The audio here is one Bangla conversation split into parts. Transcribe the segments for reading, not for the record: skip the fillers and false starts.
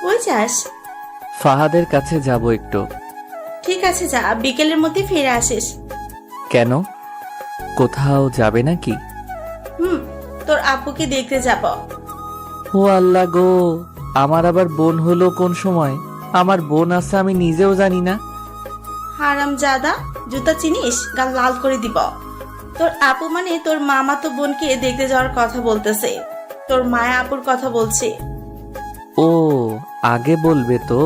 ওই যাস? ফাহাদের কাছে যাব একটু। ঠিক আছে যা, বিকেলের মধ্যে ফিরে আসিস। কেন, কোথাও যাবে নাকি? তোর আপুকে দেখতে যাব। ও আল্লাহ গো, আমার আবার বোন হলো কোন সময়? আমার বোন আছে আমি নিজেও জানি না। হারাম জাদা, জুতা চিনিস? গাল লাল করে দিব। তোর আপু মানে তোর মামা তো বোনকে দেখতে যাওয়ার কথা বলতেছে, তোর মায়া আপুর কথা বলছে। ও, আগে বলবে তো,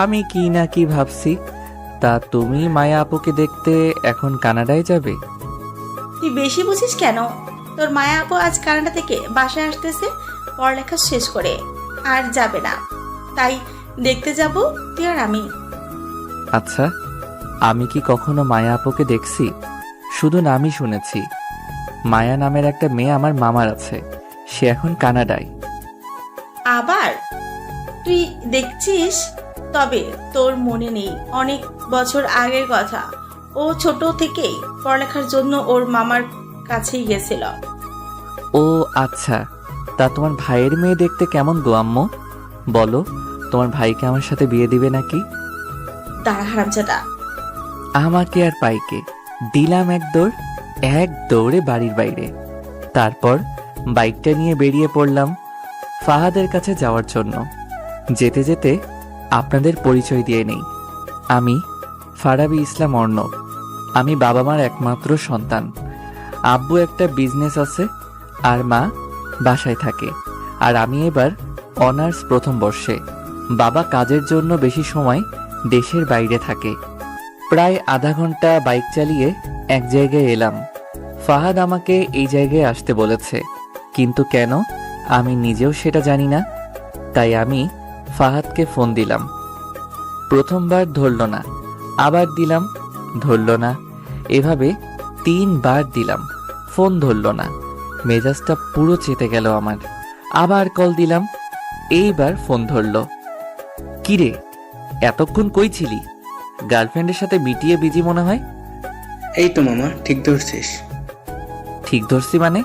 আমি কি না কি ভাবছি। তা তুমি মায়া আপুকে দেখতে এখন কানাডায় যাবে? তুই বেশি বুঝিস কেন? তোর মায়া আপু আজ কানাডা থেকে বাসায় আসতেছে পড়ালেখা শেষ করে, আর যাবে না, তাই দেখতে যাব তুই আর আমি। আচ্ছা, আমি কি কখনো মায়া আপুকে দেখছি? শুধু নামই শুনেছি। মায়া নামের একটা মেয়ে আমার মামার আছে, সে এখন কানাডায়। আবার তুই দেখছিস? তবে তোর মনে নেই অনেক বছর আগের কথা, ও ছোট থেকেই পড়ালেখার জন্য ওর মামার কাছেই গেছিল। ও আচ্ছা, তা তোমার ভাইয়ের মেয়ে দেখতে কেমন গো আম্মু? বলো, তোমার ভাইকে আমার সাথে বিয়ে দিবে নাকি? দাঁড়া হারামজাদা, আমাকে আর পাইকে দিলাম এক দৌড়ে বাড়ির বাইরে। তারপর বাইকটা নিয়ে বেরিয়ে পড়লাম ফাহাদের কাছে যাওয়ার জন্য। যেতে যেতে আপনাদের পরিচয় দিয়ে নেই, আমি ফারাবী ইসলাম অর্ণব। আমি বাবা মার একমাত্র সন্তান। আব্বু একটা বিজনেস আছে আর মা বাসায় থাকে। আর আমি এবার অনার্স প্রথম বর্ষে। বাবা কাজের জন্য বেশি সময় দেশের বাইরে থাকে। প্রায় আধা ঘন্টা বাইক চালিয়ে এক জায়গায় এলাম। ফাহাদ আমাকে এই জায়গায় আসতে বলেছে, কিন্তু কেন আমি নিজেও সেটা জানি না। তাই আমি ফাহাদকে ফোন দিলাম। প্রথমবার ধরল না, আবার দিলাম, ধরল না। এভাবে 3 বার দিলাম, ফোন ধরল না। মেজাজটা পুরো চেতে গেল আমার। আবার কল দিলাম, এইবার ফোন ধরল। কিরে, এতক্ষণ কই ছিলি? গার্লফ্রেন্ডের সাথে মিটিয়ে বিজি মনে হয়। এই তো মামা, ঠিক ধরছিস। ঠিক ধরছি মানে?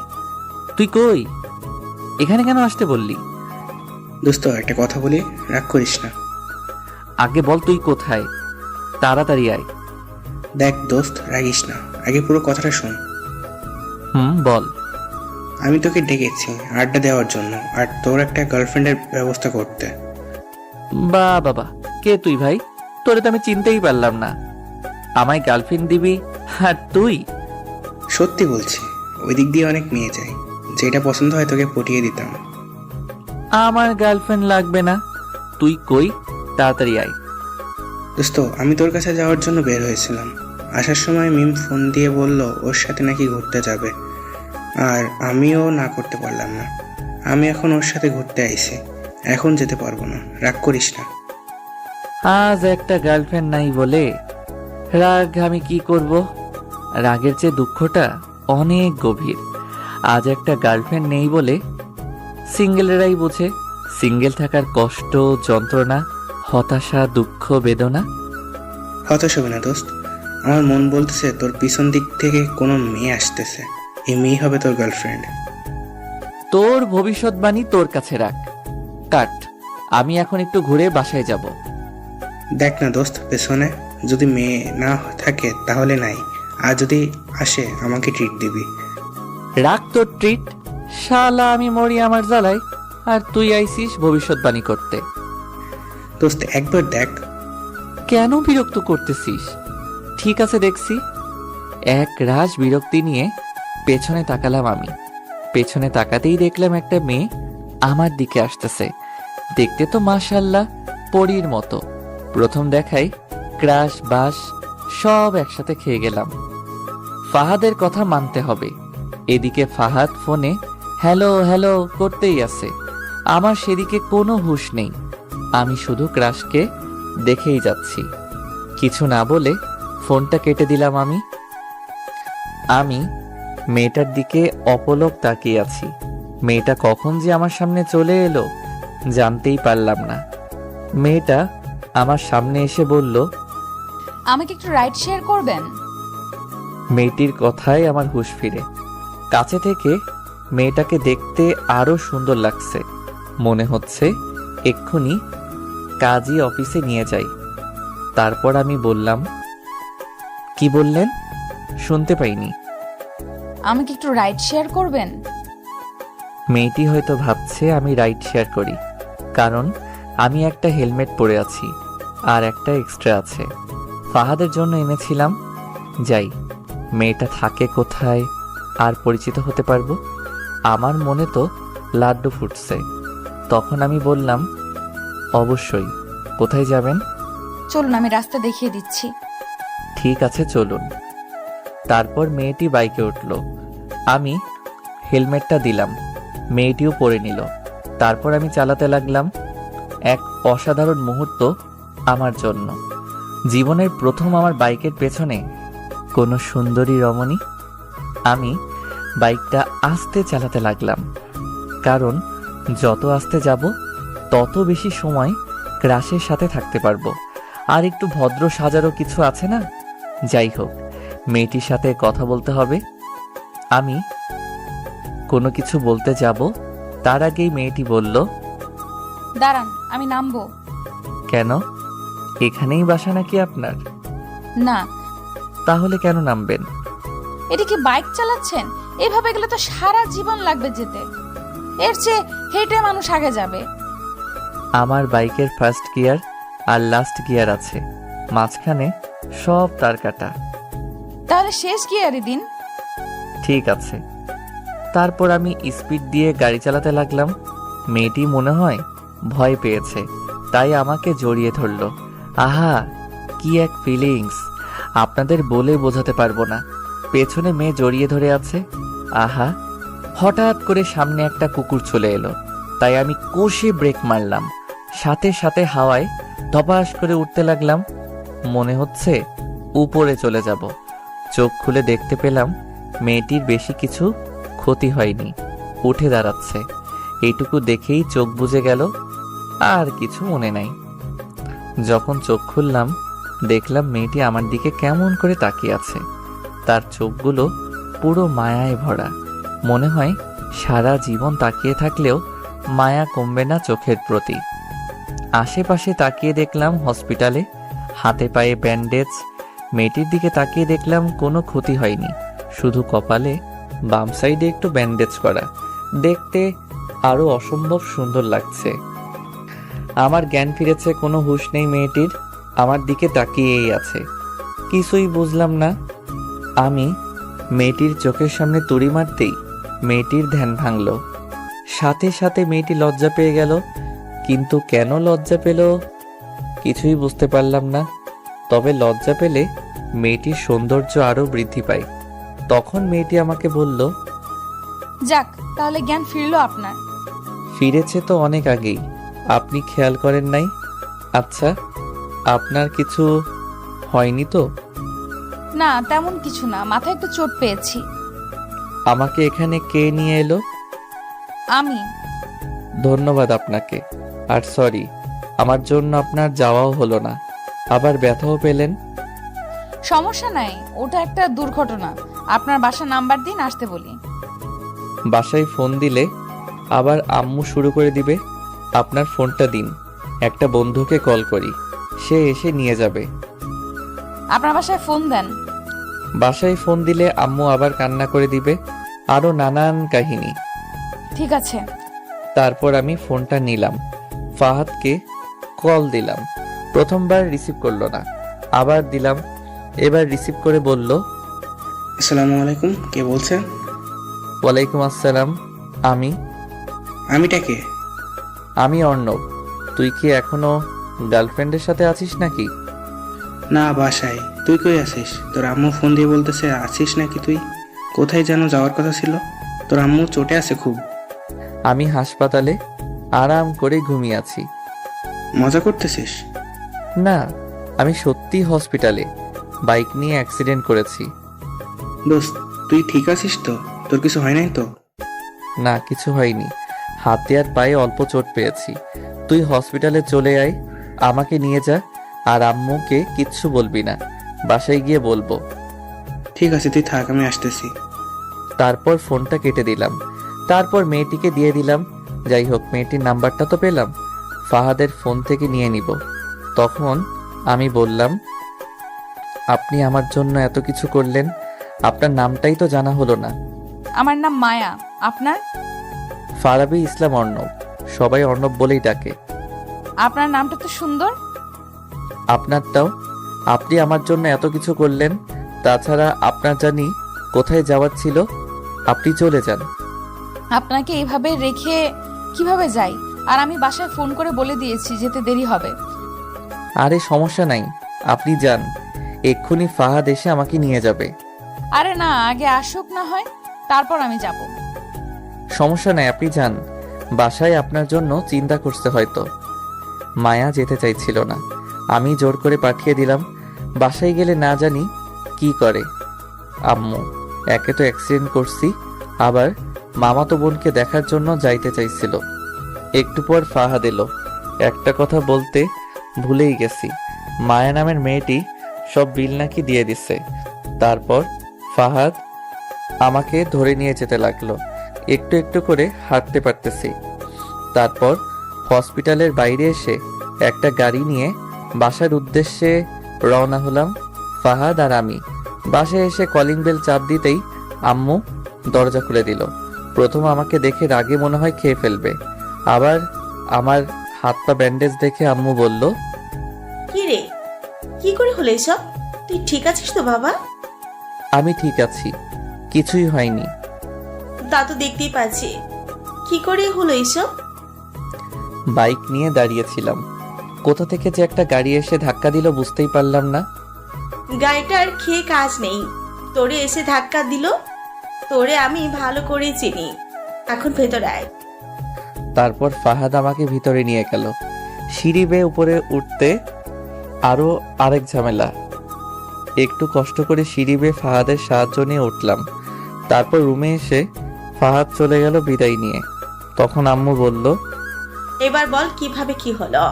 তুই কই? এখানে কেন আসতে বললি? দোস্ত একটা কথা বলি, রাগ করিস না। আগে বল তুই কোথায়, তাড়াতাড়ি আয়। দেখ দোস্ত, রাগিস না, আগে পুরো কথাটা শোন। বল। আমি তোকে ডেকেছি আড্ডা দেওয়ার জন্য, আর তোর একটা গার্লফ্রেন্ডের ব্যবস্থা করতে। বাবা, কে তুই ভাই? তোরে তো আমি চিনতেই পারলাম না। আমায় গার্লফ্রেন্ড দিবি আর তুই? সত্যি বলছি, ওই দিক দিয়ে অনেক মেয়ে যায়, যেটা পছন্দ হয় তোকে পটিয়ে দিতাম। আমার গার্লফ্রেন্ড লাগবে না, তুই কই, তাড়াতাড়ি আয়। দোস্ত, আমি তোর কাছে যাওয়ার জন্য বের হয়েছিলাম। আসার সময় মিম ফোন দিয়ে বলল ওর সাথে নাকি ঘুরতে যাবে, আর আমিও না করতে পারলাম না। আমি এখন ওর সাথে ঘুরতে আইছি, এখন যেতে পারবো না, রাগ করিস না। আজ একটা গার্লফ্রেন্ড নাই বলে রাগ আমি কি করব? রাগের চেয়ে দুঃখটা অনেক গভীর। আজ একটা গার্লফ্রেন্ড নেই বলে সিঙ্গেলেরাই বোঝে সিঙ্গেল থাকার কষ্ট, যন্ত্রণা, হতাশা, দুঃখ, বেদনা। হতাশ হবে না দোস্ত, আমার মন বলতেছে তোর পিছন দিক থেকে কোনো মেয়ে আসতেছে, এই মেয়ে হবে তোর গার্লফ্রেন্ড। তোর ভবিষ্যৎবাণী তোর কাছে রাখ, কাট। আমি এখন একটু ঘুরে বাসায় যাব। দেখ না দোস্ত, পেছনে যদি মেয়ে না থাকে তাহলে নাই, আর যদি আসে আমাকে ট্রিট দিবি। রাখ তোর ট্রিট, শালা আমি মরি আমার জ্বালায়, আর তুই আইসিস ভবিষ্যৎবাণী করতে। দোস্ত একবার দেখ। কেন বিরক্ত করতেছিস? ঠিক আছে দেখছি। এক রাশ বিরক্তি নিয়ে পেছনে তাকালাম আমি। পেছনে তাকাতেই দেখলাম একটা মেয়ে আমার দিকে আসতেছে। দেখতে তো মাশাআল্লাহ পরীর মতো। প্রথম দেখাই ক্রাশ বাস সব একসাথে খেয়ে গেলাম। ফাহাদের কথা মানতে হবে। এদিকে ফাহাদ ফোনে হ্যালো হ্যালো করতেই আছে, আমার সেদিকে কোনো হুঁশ নেই। আমি শুধু ক্রাশকে দেখেই যাচ্ছি। কিছু না বলে ফোনটা কেটে দিলাম আমি মেয়েটার দিকে অপলক তাকিয়ে আছি। মেয়েটা কখন যে আমার সামনে চলে এলো জানতেই পারলাম না। মেয়েটা আমার সামনে এসে বলল, আমাকে একটু রাইড শেয়ার করবেন? মেয়েটির কথায় আমার হুঁশ ফিরে। কাছে থেকে মেয়েটাকে দেখতে আরো সুন্দর লাগছে। মনে হচ্ছে এক্ষুনি কাজী অফিসে নিয়ে যাই। তারপর আমি বললাম, কি বললেন? শুনতে পাইনি। আমাকে একটু রাইড শেয়ার করবেন? মেয়েটি হয়তো ভাবছে আমি রাইড শেয়ার করি, কারণ আমি একটা হেলমেট পরে আছি আর একটা এক্সট্রা আছে। ফাহাদের জন্য এনেছিলাম। যাই, মেয়েটা থাকে কোথায় আর পরিচিত হতে পারবো। আমার মনে তো লাড্ডু ফুটছে। তখন আমি বললাম, অবশ্যই। কোথায় যাবেন? চলুন, আমি রাস্তা দেখিয়ে দিচ্ছি। ঠিক আছে, চলুন। তারপর মেয়েটি বাইকে উঠল। আমি হেলমেটটা দিলাম, মেয়েটিও পরে নিল। তারপর আমি চালাতে লাগলাম। এক অসাধারণ মুহূর্ত আমার জন্য। জীবনের প্রথম আমার বাইকের পেছনে কোনো সুন্দরী রমণী। আমি বাইকটা আস্তে চালাতে লাগলাম, কারণ যত আস্তে যাব তত বেশি সময় ক্রাশের সাথে থাকতে পারবো। আর একটু ভদ্র সাজারও কিছু আছে না? যাই হোক, মেয়েটির সাথে কথা বলতে হবে। আমি কোনো কিছু বলতে যাব, তার আগেই মেয়েটি বলল, দাঁড়ান, আমি নামবো। কেন? এখানেই বাসা নাকি আপনার? না। তাহলে কেন নামবেন? এটা কি বাইক চালাচ্ছেন? এভাবে গেলে তো সারা জীবন লাগবে যেতে। এর চেয়ে হেঁটে মানুষ আগে যাবে। আমার বাইকের ফার্স্ট গিয়ার আর লাস্ট গিয়ার আছে, মাঝখানে সব তার কাটা। তাহলে শেষ গিয়ারই দিন। ঠিক আছে। তারপর আমি স্পিড দিয়ে গাড়ি চালাতে লাগলাম। মেয়েটি মনে হয় ভয় পেয়েছে, তাই আমাকে জড়িয়ে ধরল। আহা, কি এক ফিলিংস! আপনাদের বলে বোঝাতে পারবো না। পেছনে মেয়ে জড়িয়ে ধরে আছে। আহা! হঠাৎ করে সামনে একটা কুকুর চলে এলো, তাই আমি কষে ব্রেক মারলাম। সাথে সাথে হাওয়ায় ধপাস করে উঠতে লাগলাম। মনে হচ্ছে উপরে চলে যাব। চোখ খুলে দেখতে পেলাম মেয়েটির বেশি কিছু ক্ষতি হয়নি, উঠে দাঁড়াচ্ছে। এইটুকু দেখেই চোখ বুজে গেল, আর কিছু মনে নাই। যখন চোখ খুললাম, দেখলাম মেয়েটি আমার দিকে কেমন করে তাকিয়ে আছে। তার চোখগুলো পুরো মায়ায় ভরা। মনে হয় সারা জীবন তাকিয়ে থাকলেও মায়া কমবে না চোখের প্রতি। আশেপাশে তাকিয়ে দেখলাম হসপিটালে, হাতে পায়ে ব্যান্ডেজ। মেয়েটির দিকে তাকিয়ে দেখলাম কোনো ক্ষতি হয়নি, শুধু কপালে বাম সাইডে একটু ব্যান্ডেজ করা। দেখতে আরো অসম্ভব সুন্দর লাগছে। আমার জ্ঞান ফিরেছে, কোনো হুঁশ নেই মেয়েটির। আমার দিকে তাকিয়েই আছে, কিছুই বুঝলাম না। আমি মেয়েটির চোখের সামনে তুড়ি মারতেই মেয়েটির ধ্যান ভাঙল। সাথে সাথে মেয়েটি লজ্জা পেয়ে গেল, কিন্তু কেন লজ্জা পেল কিছুই বুঝতে পারলাম না। তবে লজ্জা পেলে মেয়েটির সৌন্দর্য আরো বৃদ্ধি পায়। তখন মেয়েটি আমাকে বলল, যাক, তাহলে জ্ঞান ফিরলো আপনার। ফিরেছে তো অনেক আগেই, আপনি খেয়াল করেন নাই? আচ্ছা, আপনার কিছু হয়নি তো? না, তেমন কিছু না, মাথায় একটু চোট পেয়েছি। আমাকে এখানে কে নিয়ে এলো? আমি। ধন্যবাদ আপনাকে। আর সরি, আমার জন্য আপনার যাওয়াও হলো না, আবার ব্যথাও পেলেন। সমস্যা নাই, ওটা একটা দুর্ঘটনা। আপনার বাসার নাম্বার দিন, আসতে বলি। বাসায় ফোন দিলে আবার আম্মু শুরু করে দিবে। আপনার ফোনটা দিন, একটা বন্ধুকে কল করি, সে এসে নিয়ে যাবে। আপনার বাসায় ফোন দেন। বাসায় ফোন দিলে আম্মু আবার কান্না করে দিবে, আরো নানান কাহিনী। ঠিক আছে। তারপর আমি ফোনটা নিলাম, ফাহাদকে কল দিলাম। প্রথমবার রিসিভ করলো না, আবার দিলাম। এবার রিসিভ করে বলল, আসসালামু আলাইকুম, কে বলছেন? ওয়ালাইকুম আসসালাম। আমিটা কে? আমি অর্ণব। তুই কি এখনো গার্লফ্রেন্ডের সাথে আছিস নাকি? না, বাসায়। তুই কই আছিস? তোর আম্মু ফোন দিয়ে বলতেছে আছিস নাকি তুই? কোথায় যেন যাওয়ার কথা ছিল? তোর আম্মু চোটে আছে খুব। আমি হাসপাতালে আরাম করে ঘুমিয়ে আছি। মজা করতেছিস? না, আমি সত্যি হসপিটালে বাইক নিয়ে অ্যাক্সিডেন্ট করেছি। দোস্ত, তুই ঠিক আছিস তো? তোর কিছু হয় নাই তো? না, কিছু হয়নি, হাতে আর পায়ে অল্প চোট পেয়েছি। তুই হসপিটালে চলে আয়, আমাকে নিয়ে যা। আর আম্মুকে কিচ্ছু বলবি না, বাসায় গিয়ে বলবো। ঠিক আছে, তুই থাক, আমি আসতেছি। তারপর ফোনটা কেটে দিলাম। তারপর মেয়েটিকে দিয়ে দিলাম। যাই হোক, মেয়েটির নাম্বারটা তো পেলাম, ফাহাদের ফোন থেকে নিয়ে নিব। তখন আমি বললাম, আপনি আমার জন্য এত কিছু করলেন, আপনার নামটাই তো জানা হলো না। আমার নাম মায়া। আপনার? ফারাবি ইসলাম অর্ণব, সবাই অর্ণব বলেই ডাকে। আপনার নামটা তো সুন্দর। আপনারটাও। আপনি আমার জন্য এত কিছু করলেন, তাছাড়া আপনার জানি কোথায় যাওয়ার ছিল, আপনি চলে যান। আপনাকে এইভাবে রেখে কিভাবে যাই? আর আমি বাসায় ফোন করে বলে দিয়েছি যেতে দেরি হবে। আরে সমস্যা নাই, আপনি যান, এক্ষুনি ফাহাদ এসে আমাকে নিয়ে যাবে। আরে না, আগে আসুক না হয়, তারপর আমি যাব। সমস্যা নাই, আপনি যান, বাসায় আপনার জন্য চিন্তা করতে হয়তো। মায়া যেতে চাইছিল না, আমি জোর করে পাঠিয়ে দিলাম। বাসায় গেলে না জানি কি করে আম্মু। একে তো অ্যাক্সিডেন্ট করছি, আবার মামাতো বোনকে দেখার জন্য যাইতে চাইছিল। একটু পর ফাহাদ এলো। একটা কথা বলতে ভুলেই গেছি, মায়া নামের মেয়েটি সব বিল নাকি দিয়ে দিচ্ছে। তারপর ফাহাদ আমাকে ধরে নিয়ে যেতে লাগলো। একটু একটু করে হাঁটতে পারতেছি। তারপর হসপিটালের বাইরে এসে একটা গাড়ি নিয়ে বাসার উদ্দেশ্যে রওনা হলাম, ফাহাদ আর আমি। বাসায় এসে কলিং বেল চাপ দিতেই আম্মু দরজা খুলে দিল। প্রথম আমাকে দেখে রাগে মনে হয় খেয়ে ফেলবে, আবার আমার হাত পা ব্যান্ডেজ দেখে আম্মু বলল, কি রে, কি করে হলো এসব? তুই ঠিক আছিস তো বাবা? আমি ঠিক আছি, কিছুই হয়নি। তা তো দেখতেই পাচ্ছি। কি করে হলো এসব? বাইক নিয়ে দাঁড়িয়েছিলাম, কোথা থেকে যে একটা গাড়ি এসে ধাক্কা দিল বুঝতেই পারলাম না। গাড়িটার খেয়ে কাজ নেই, তোরে এসে ধাক্কা দিল। তোরে আমি ভালো করে চিনি, এখন ভেতরে আয়। তারপর ফাহাদ আমাকে ভিতরে নিয়ে গেল। সিঁড়ি বেয়ে উপরে উঠতে আরো আরেক ঝামেলা। একটু কষ্ট করে সিঁড়ি বেয়ে ফাহাদের সাহায্য নিয়ে উঠলাম। তারপর রুমে এসে ফাহাদ চলে গেল বিদায় নিয়ে। তখন আম্মু বলল, এবার বল কিভাবে কি হলো?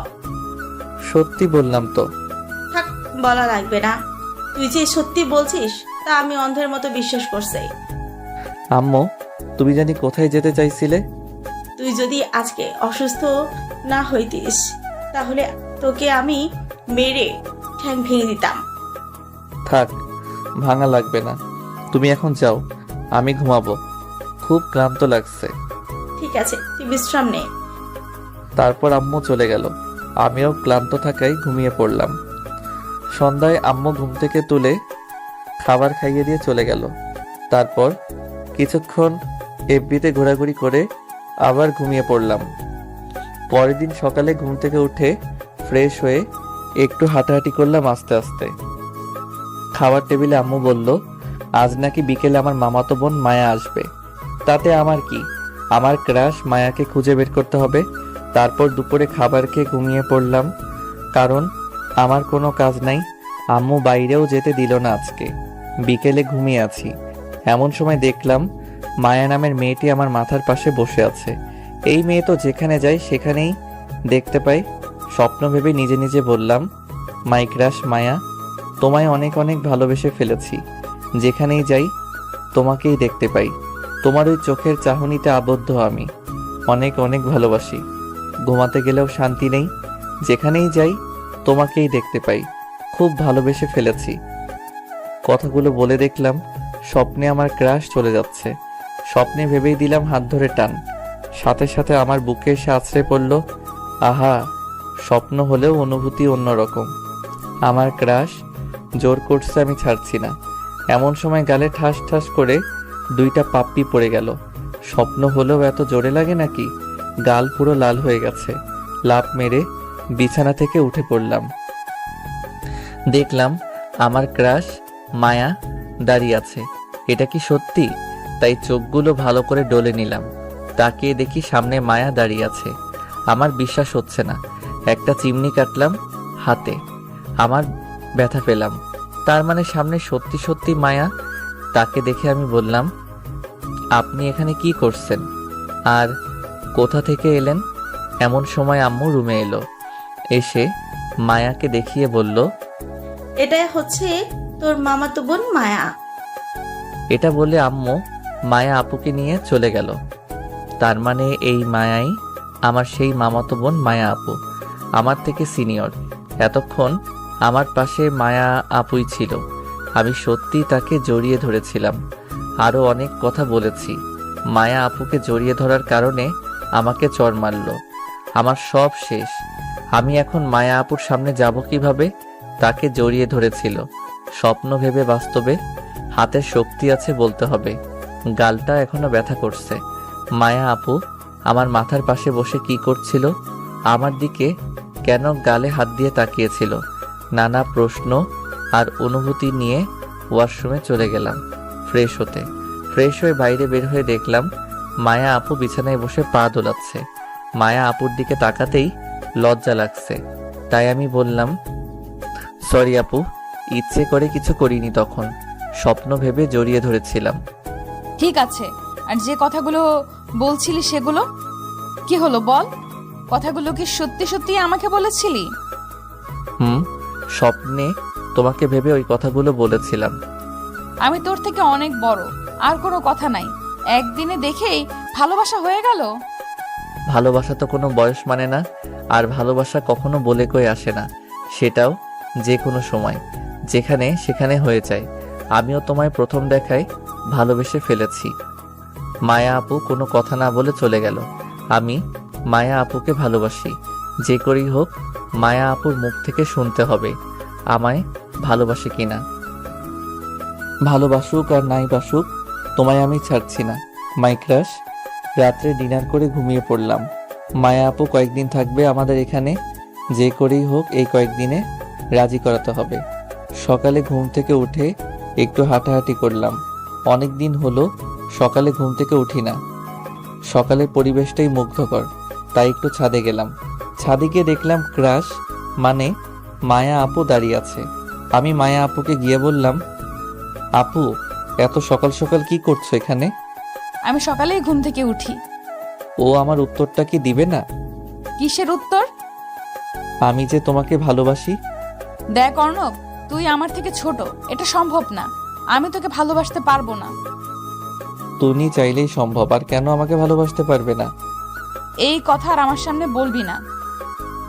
সত্যি বললাম তো। থাক, বলা লাগবে না। তুই যে সত্যি বলছিস তা আমি অন্ধের মতো বিশ্বাস করছি। আম্মু, তুমি জানি কোথায় যেতে চাইছিলে? তুই যদি আজকে অসুস্থ না হইতিস তাহলে তোকে আমি মেরে ঠ্যাং ভেঙে দিতাম। থাক, ভাঙা লাগবে না, তুমি এখন যাও, আমি ঘুমাবো, খুব ক্লান্ত লাগছে। ঠিক আছে, তুই বিশ্রাম নে। তারপর আম্মু চলে গেল, আমিও ক্লান্ত থাকায় ঘুমিয়ে পড়লাম। সন্ধ্যায় আম্মু ঘুম থেকে তুলে খাবার খাইয়ে দিয়ে চলে গেল। তারপর কিছুক্ষণ এফবিতে ঘোরাঘুরি করে আবার ঘুমিয়ে পড়লাম। পরের দিন সকালে ঘুম থেকে উঠে ফ্রেশ হয়ে একটু হাঁটাহাঁটি করলাম আস্তে আস্তে। খাবার টেবিলে আম্মু বলল, আজ নাকি বিকেলে আমার মামাতো বোন মায়া আসবে। তাতে আমার কি, আমার ক্রাশ মায়াকে খুঁজে বের করতে হবে। তারপর দুপুরে খাবার খেয়ে ঘুমিয়ে পড়লাম, কারণ আমার কোনো কাজ নাই। আম্মু বাইরেও যেতে দিল না আজকে, বিকেলে ঘুমিয়ে আছি। এমন সময় দেখলাম মায়া নামের মেয়েটি আমার মাথার পাশে বসে আছে। এই মেয়ে তো যেখানে যায় সেখানেই দেখতে পাই। স্বপ্ন ভেবে নিজে নিজে বললাম, মাই ক্রাশ মায়া, তোমায় অনেক অনেক ভালোবেসে ফেলেছি। যেখানেই যাই তোমাকেই দেখতে পাই, তোমার ওই চোখের চাহনিতে আবদ্ধ আমি। অনেক অনেক ভালোবাসি, ঘুমাতে গেলেও শান্তি নেই। যেখানেই যাই তোমাকেই দেখতে পাই, খুব ভালোবেসে ফেলেছি। কথাগুলো বলে দেখলাম স্বপ্নে আমার ক্রাশ চলে যাচ্ছে। স্বপ্নে ভেবেই দিলাম হাত ধরে টান, সাথে সাথে আমার বুকে এসে আছড়ে পড়ল। আহা, স্বপ্ন হলেও অনুভূতি অন্যরকম। আমার ক্রাশ জোর করছে, আমি ছাড়ছি না। এমন সময় গালে ঠাস ঠাস করে দুইটা পাপ্পি পড়ে গেল। স্বপ্ন হলেও এত জোরে লাগে নাকি? গাল পুরো লাল হয়ে গেছে। লাফ মেরে বিছানা থেকে উঠে পড়লাম। দেখলাম আমার ক্রাশ মায়া দাঁড়িয়ে আছে। এটা কি সত্যি? তাই চোখগুলো ভালো করে ডলে নিলাম। তাকিয়ে দেখি সামনে মায়া দাঁড়িয়ে আছে। আমার বিশ্বাস হচ্ছে না। একটা চিমনি কাটলাম হাতে, আমার ব্যথা পেলাম। তার মানে সামনে সত্যি সত্যি মায়া। তাকে দেখে আমি বললাম, আপনি এখানে কি করছেন আর কোথা থেকে এলেন? এমন সময় আম্মু রুমে এলো। এসে মায়াকে দেখিয়ে বলল, এটাই হচ্ছে তোর মামাতো বোন মায়া। এটা বলে আম্মু মায়া আপুকে নিয়ে চলে গেল। তার মানে এই মায়াই আমার সেই মামাতো বোন মায়া আপু, আমার থেকে সিনিয়র। এতক্ষণ আমার পাশে মায়া আপুই ছিল। আমি সত্যি তাকে জড়িয়ে ধরেছিলাম, আরও অনেক কথা বলেছি। মায়া আপুকে জড়িয়ে ধরার কারণে আমাকে চড় মারল। আমার সব শেষ। আমি এখন মায়া আপুর সামনে যাব কিভাবে? তাকে জড়িয়ে ধরেছিল, স্বপ্ন ভেবে বাস্তবে হাতের শক্তি আছে বলতে হবে। গালটা এখনো ব্যথা করছে। মায়া আপু আমার মাথার পাশে বসে কি করছিল? আমার দিকে কেন গালে হাত দিয়ে তাকিয়েছিল? নানা প্রশ্ন আর অনুভূতি নিয়ে ওয়াশরুমে চলে গেলাম ফ্রেশ হতে। ফ্রেশ হয়ে বাইরে বের হয়ে দেখলাম মায়া আপু বিছানায় বসে পা দোলাচ্ছে। মায়া আপুর দিকে তাকাতেই লজ্জা লাগছে, তাই আমি বললাম, সরি আপু, ইচ্ছে করে কিছু করিনি, তখন স্বপ্ন ভেবে জড়িয়ে ধরেছিলাম। ঠিক আছে, আর যে কথাগুলো বলছিলি সেগুলো কি হলো বল? কথাগুলো কি সত্যি সত্যি আমাকে বলেছিলি? স্বপ্নে তোমাকে ভেবে ওই কথাগুলো বলেছিলাম। আমি তোর থেকে অনেক বড়, আর কোনো কথা নাই। একদিনে দেখেই ভালোবাসা হয়ে গেল? ভালোবাসা তো কোনো বয়স মানে না, আর ভালোবাসা কখনো বলে কয়ে আসে না, সেটাও যে কোনো সময় যেখানে সেখানে হয়ে যায়। আমিও তোমায় প্রথম দেখায় ভালোবেসে ফেলেছি। মায়া আপু কোনো কথা না বলে চলে গেল। আমি মায়া আপুকে ভালোবাসি, যে করেই হোক মায়া আপুর মুখ থেকে শুনতে হবে আমায় ভালোবাসে কিনা। ভালোবাসুক আর নাই বাসুক, তোমায় আমি ছাড়ছি না মাই ক্রাশ। রাত্রে ডিনার করে ঘুমিয়ে পড়লাম। মায়া আপু কয়েকদিন থাকবে আমাদের এখানে, যে করেই হোক এই কয়েকদিনে রাজি করাতে হবে। সকালে ঘুম থেকে উঠে একটু হাঁটাহাঁটি করলাম। অনেক দিন হলো সকালে ঘুম থেকে উঠি না। সকালের পরিবেশটাই মুগ্ধকর, তাই একটু ছাদে গেলাম। ছাদে গিয়ে দেখলাম ক্রাশ মানে মায়া আপু দাঁড়িয়ে আছে। আমি মায়া আপুকে গিয়ে বললাম, আপু এত সকাল সকাল কি করছো এখানে? আমি সকালেই ঘুম থেকে উঠি। ও আমার উত্তরটা কি দিবে না? কিসের উত্তর? আমি যে তোমাকে ভালোবাসি। দেখ অর্ণব, তুই আমার থেকে ছোট, এটা সম্ভব না। আমি তোকে ভালোবাসতে পারবো না। তুমি চাইলেই সম্ভব, আর কেন আমাকে ভালোবাসতে পারবে না? এই কথা আর আমার সামনে বলবি না।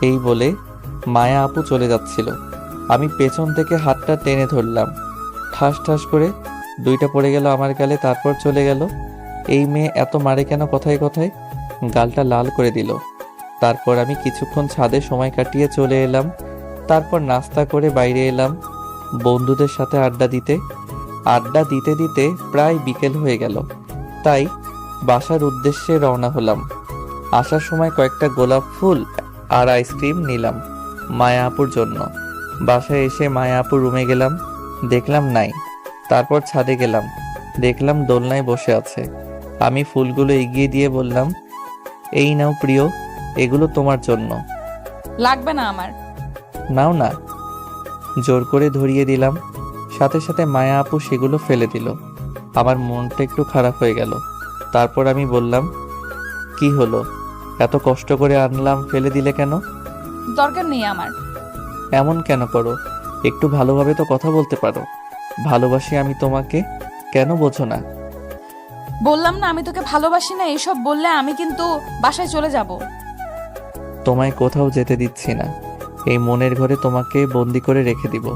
এই বলে মায়া আপু চলে যাচ্ছিল। আমি পেছন থেকে হাতটা টেনে ধরলাম। ঠাস ঠাস করে দুইটা পড়ে গেল আমার গালে, তারপর চলে গেল। এই মেয়ে এত মারে কেন কথায় কথায়? গালটা লাল করে দিল। তারপর আমি কিছুক্ষণ ছাদে সময় কাটিয়ে চলে এলাম। তারপর নাস্তা করে বাইরে এলাম বন্ধুদের সাথে আড্ডা দিতে। আড্ডা দিতে দিতে প্রায় বিকেল হয়ে গেল, তাই বাসার উদ্দেশ্যে রওনা হলাম। আসার সময় কয়েকটা গোলাপ ফুল আর আইসক্রিম নিলাম মায়া আপুর জন্য। বাসায় এসে মায়া আপুর রুমে গেলাম, দেখলাম নাই। তারপর ছাদে গেলাম, দেখলাম দোলনায় বসে আছে। আমি ফুলগুলো এগিয়ে দিয়ে বললাম, এই নাও প্রিয়, এগুলো তোমার জন্য। লাগবে না আমার। নাও না। জোর করে ধরিয়ে দিলাম। সাথে সাথে মায়া আপু সেগুলো ফেলে দিল। আমার মনটা একটু খারাপ হয়ে গেল। তারপর আমি বললাম, কি হলো, এত কষ্ট করে আনলাম, ফেলে দিলে কেন? দরকার নেই আমার। এমন কেন করো? একটু ভালোভাবে তো কথা বলতে পারো। ভালোবাসি আমি তোমাকে, কেন বোঝো না? বললাম না আমি তোকে ভালোবাসি না। এসব বললে আমি কিন্তু বাসায় চলে যাব। তোমায় কোথাও যেতে দিচ্ছি না, এই মনের ঘরে তোমাকে বন্দি করে রেখে দিব।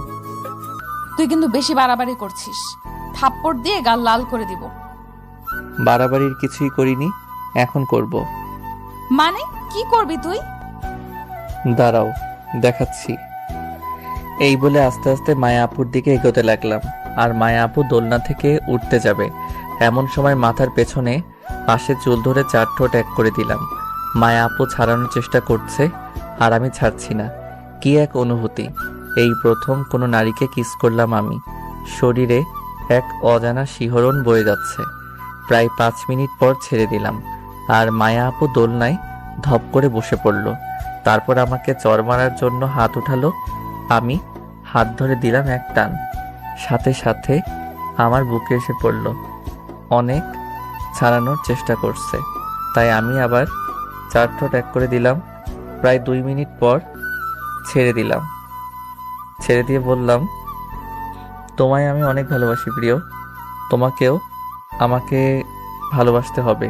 তুই কিন্তু বেশি বাড়াবাড়ি করছিস। থাপ্পড় দিয়ে গাল লাল করে দিব। বাড়াবাড়ির কিছুই করিনি, এখন করব। মানে কি করবি তুই? দাঁড়াও, দেখাচ্ছি। এই বলে আস্তে আস্তে মায়া আপুর দিকে এগোতে লাগলাম। আর মায়া আপু দোলনা থেকে উঠতে যাবে, এমন সময় মাথার পেছনে পাশে চুল ধরে চার ঠোঁট এক করে দিলাম। মায়া আপু ছাড়ানোর চেষ্টা করছে, আর আমি ছাড়ছি না। কি এক অনুভূতি! এই প্রথম কোনো নারীকে কিস করলাম আমি। শরীরে এক অজানা শিহরণ বয়ে যাচ্ছে। প্রায় 5 মিনিট পর ছেড়ে দিলাম, আর মায়া আপু দোলনায় ধপ করে বসে পড়ল। তারপর আমাকে চড় মারার জন্য হাত উঠালো। আমি হাত ধরে দিলাম এক টান, সাথে সাথে আমার বুকে এসে পড়ল। অনেক ছাড়ানোর চেষ্টা করছে, তাই আমি আবার চার ঠোঁট এক করে দিলাম। প্রায় 2 মিনিট পর ছেড়ে দিলাম। ছেড়ে দিয়ে বললাম, তোমায় আমি অনেক ভালোবাসি প্রিয়, তোমাকেও আমাকে ভালোবাসতে হবে।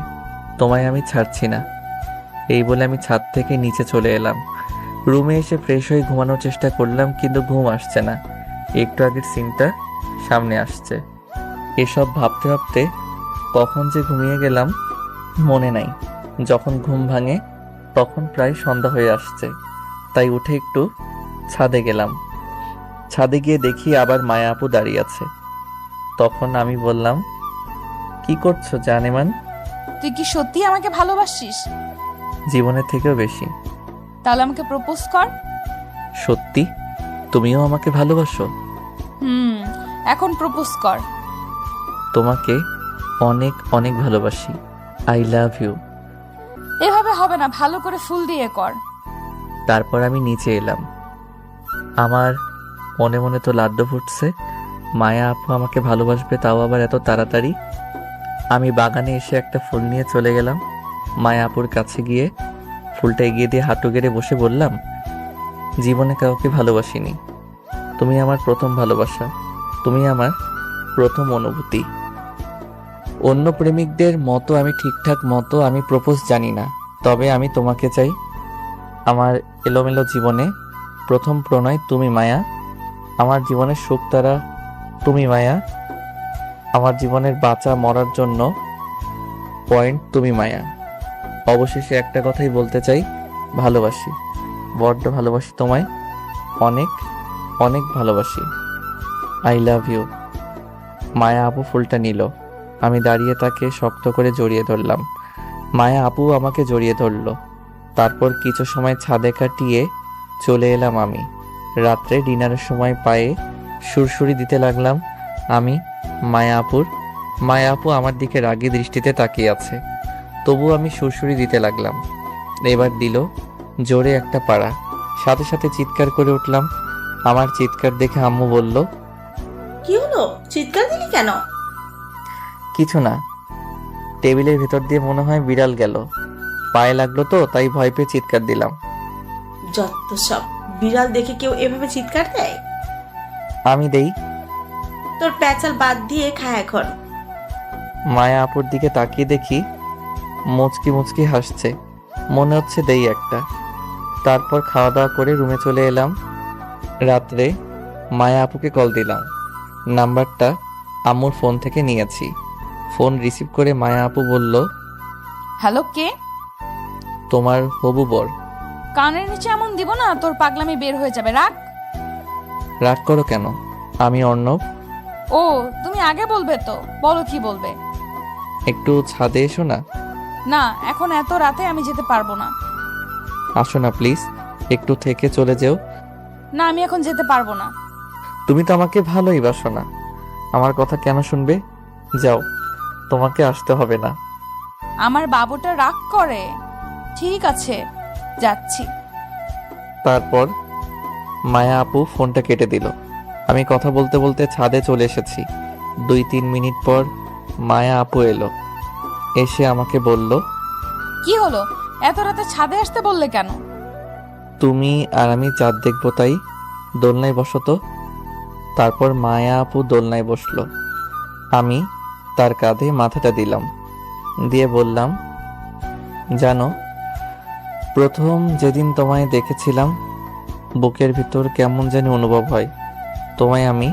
তোমায় আমি ছাড়ছি না। এই বলে আমি ছাদ থেকে নিচে চলে এলাম। রুমে এসে ফ্রেশ হয়ে ঘুমানোর চেষ্টা করলাম, কিন্তু ঘুম আসছে না। একটু আগের সিনটা সামনে আসছে। এসব ভাবতে ভাবতে কখন যে ঘুমিয়ে গেলাম মনে নাই। যখন ঘুম ভাঙে তখন প্রায় সন্ধ্যা হয়ে আসছে, তাই উঠে একটু ছাদে গেলাম। ছাদে গিয়ে দেখি আবার মায়া আপু দাঁড়িয়ে আছে। তখন আমি বললাম, কি করছো জানেমান? তুই কি সত্যি আমাকে ভালোবাসিস? জীবনের থেকেও বেশি। তাহলে আমাকে প্রপোজ কর। সত্যি? তুমিও আমাকে ভালোবাসো? এখন প্রপোজ কর। তোমাকে অনেক অনেক ভালোবাসি। I love you. এভাবে হবে না, ভালো করে ফুল দিয়ে কর। তারপর আমি নিচে এলাম। আমার মনে মনে তো লাড্ডু ফুটছে, মায়া আপু আমাকে ভালোবাসবে, তাও আবার এত তাড়াতাড়ি। আমি বাগানে এসে একটা ফুল নিয়ে চলে গেলাম। মায়া আপুর কাছে গিয়ে ফুলটা এগিয়ে দিয়ে হাঁটু গেড়ে বসে বললাম, জীবনে কাউকে ভালোবাসিনি, তুমি আমার প্রথম ভালোবাসা, তুমি আমার প্রথম অনুভূতি। অন্য প্রেমিকদের মতো আমি প্রপোজ জানি না, তবে আমি তোমাকে চাই। আমার এলোমেলো জীবনে প্রথম প্রণয় তুমি মায়া, আমার জীবনের সুখ তারা তুমি মায়া, আমার জীবনের বাঁচা মরার জন্য পয়েন্ট তুমি মায়া। অবশেষে একটা কথাই বলতে চাই, ভালোবাসি, বড্ড ভালোবাসি তোমায়, অনেক অনেক ভালোবাসি। I love you. মায়া আপু ফুলটা নিল। আমি দাঁড়িয়ে তাকে শক্ত করে জড়িয়ে ধরলাম। মায়া আপু আমাকে জড়িয়ে ধরল। তারপর কিছু সময় ছাদে কাটিয়ে চলে এলাম আমি। রাত্রে ডিনারের সময় পায়ে সুরসুরি দিতে লাগলাম আমি মায়া আপু আমার দিকে রাগী দৃষ্টিতে তাকিয়ে আছে, তবু আমি সুরসুরি দিতে লাগলাম। এবার দিল জোরে একটা পাড়া, সাথে সাথে চিৎকার করে উঠলাম। আমার চিৎকার দেখে আম্মু বলল, কি হলো, চিৎকার দিলি কেন? কিছু না, টেবিলের ভেতর দিয়ে মনে হয় বিড়াল গেল, পায়ে লাগলো তো তাই ভয় পেয়ে চিৎকার দিলাম। যত সব, বিড়াল দেখে কেউ এভাবে চিৎকার দেয়? আমি দেই? তোর প্যাচাল বাদ দিয়ে খা এখন। মায়া আপুর দিকে তাকিয়ে দেখি মুচকি মুচকি হাসছে, মনে হচ্ছে দেই একটা। তারপর খাওয়া দাওয়া করে রুমে চলে এলাম। রাত্রে মায়া আপুকে কল দিলাম। নাম্বারটা আম্মুর ফোন থেকে নিয়েছি। ফোন রিসিভ করে মায়া আপু বলল, হ্যালো, কে? তোমার হবু বর। কানের নিচে এমন দিব না, তোর পাগলামি বের হয়ে যাবে। রাখ। রাগ করো কেন? আমি অর্ণব। ও, তুমি আগে বলবে তো, বলো কি বলবে। একটু ছাদে এসো না। না, এখন এত রাতে আমি যেতে পারবো না। আসো না প্লিজ, একটু থেকে চলে যেও। না, আমি এখন যেতে পারবো না। তুমি তো আমাকে ভালোই বাসো না, আমার কথা কেন শুনবে? যাও, তোমাকে আসতে হবে না। আমার বাবুটা রাগ করে। ঠিক আছে, যাচ্ছি। তারপর মায়া আপু ফোনটা কেটে দিল। আমি কথা বলতে বলতে ছাদে চলে এসেছি। 2-3 মিনিট পর মায়া আপু এলো। এসে আমাকে বলল, কি হলো, এত রাতে ছাদে আসতে বললে কেন? তুমি আর আমি চাঁদ দেখবো, তাই দোলনায় বসো তো। তারপর মায়া আপু দোলনায় বসলো। আমি তার কাঁধে মাথাটা দিলাম, দিয়ে বললাম, জানো, প্রথম যেদিন তোমায় দেখেছিলাম বুকের ভিতর কেমন জানি অনুভব হয়। তোমায় আমি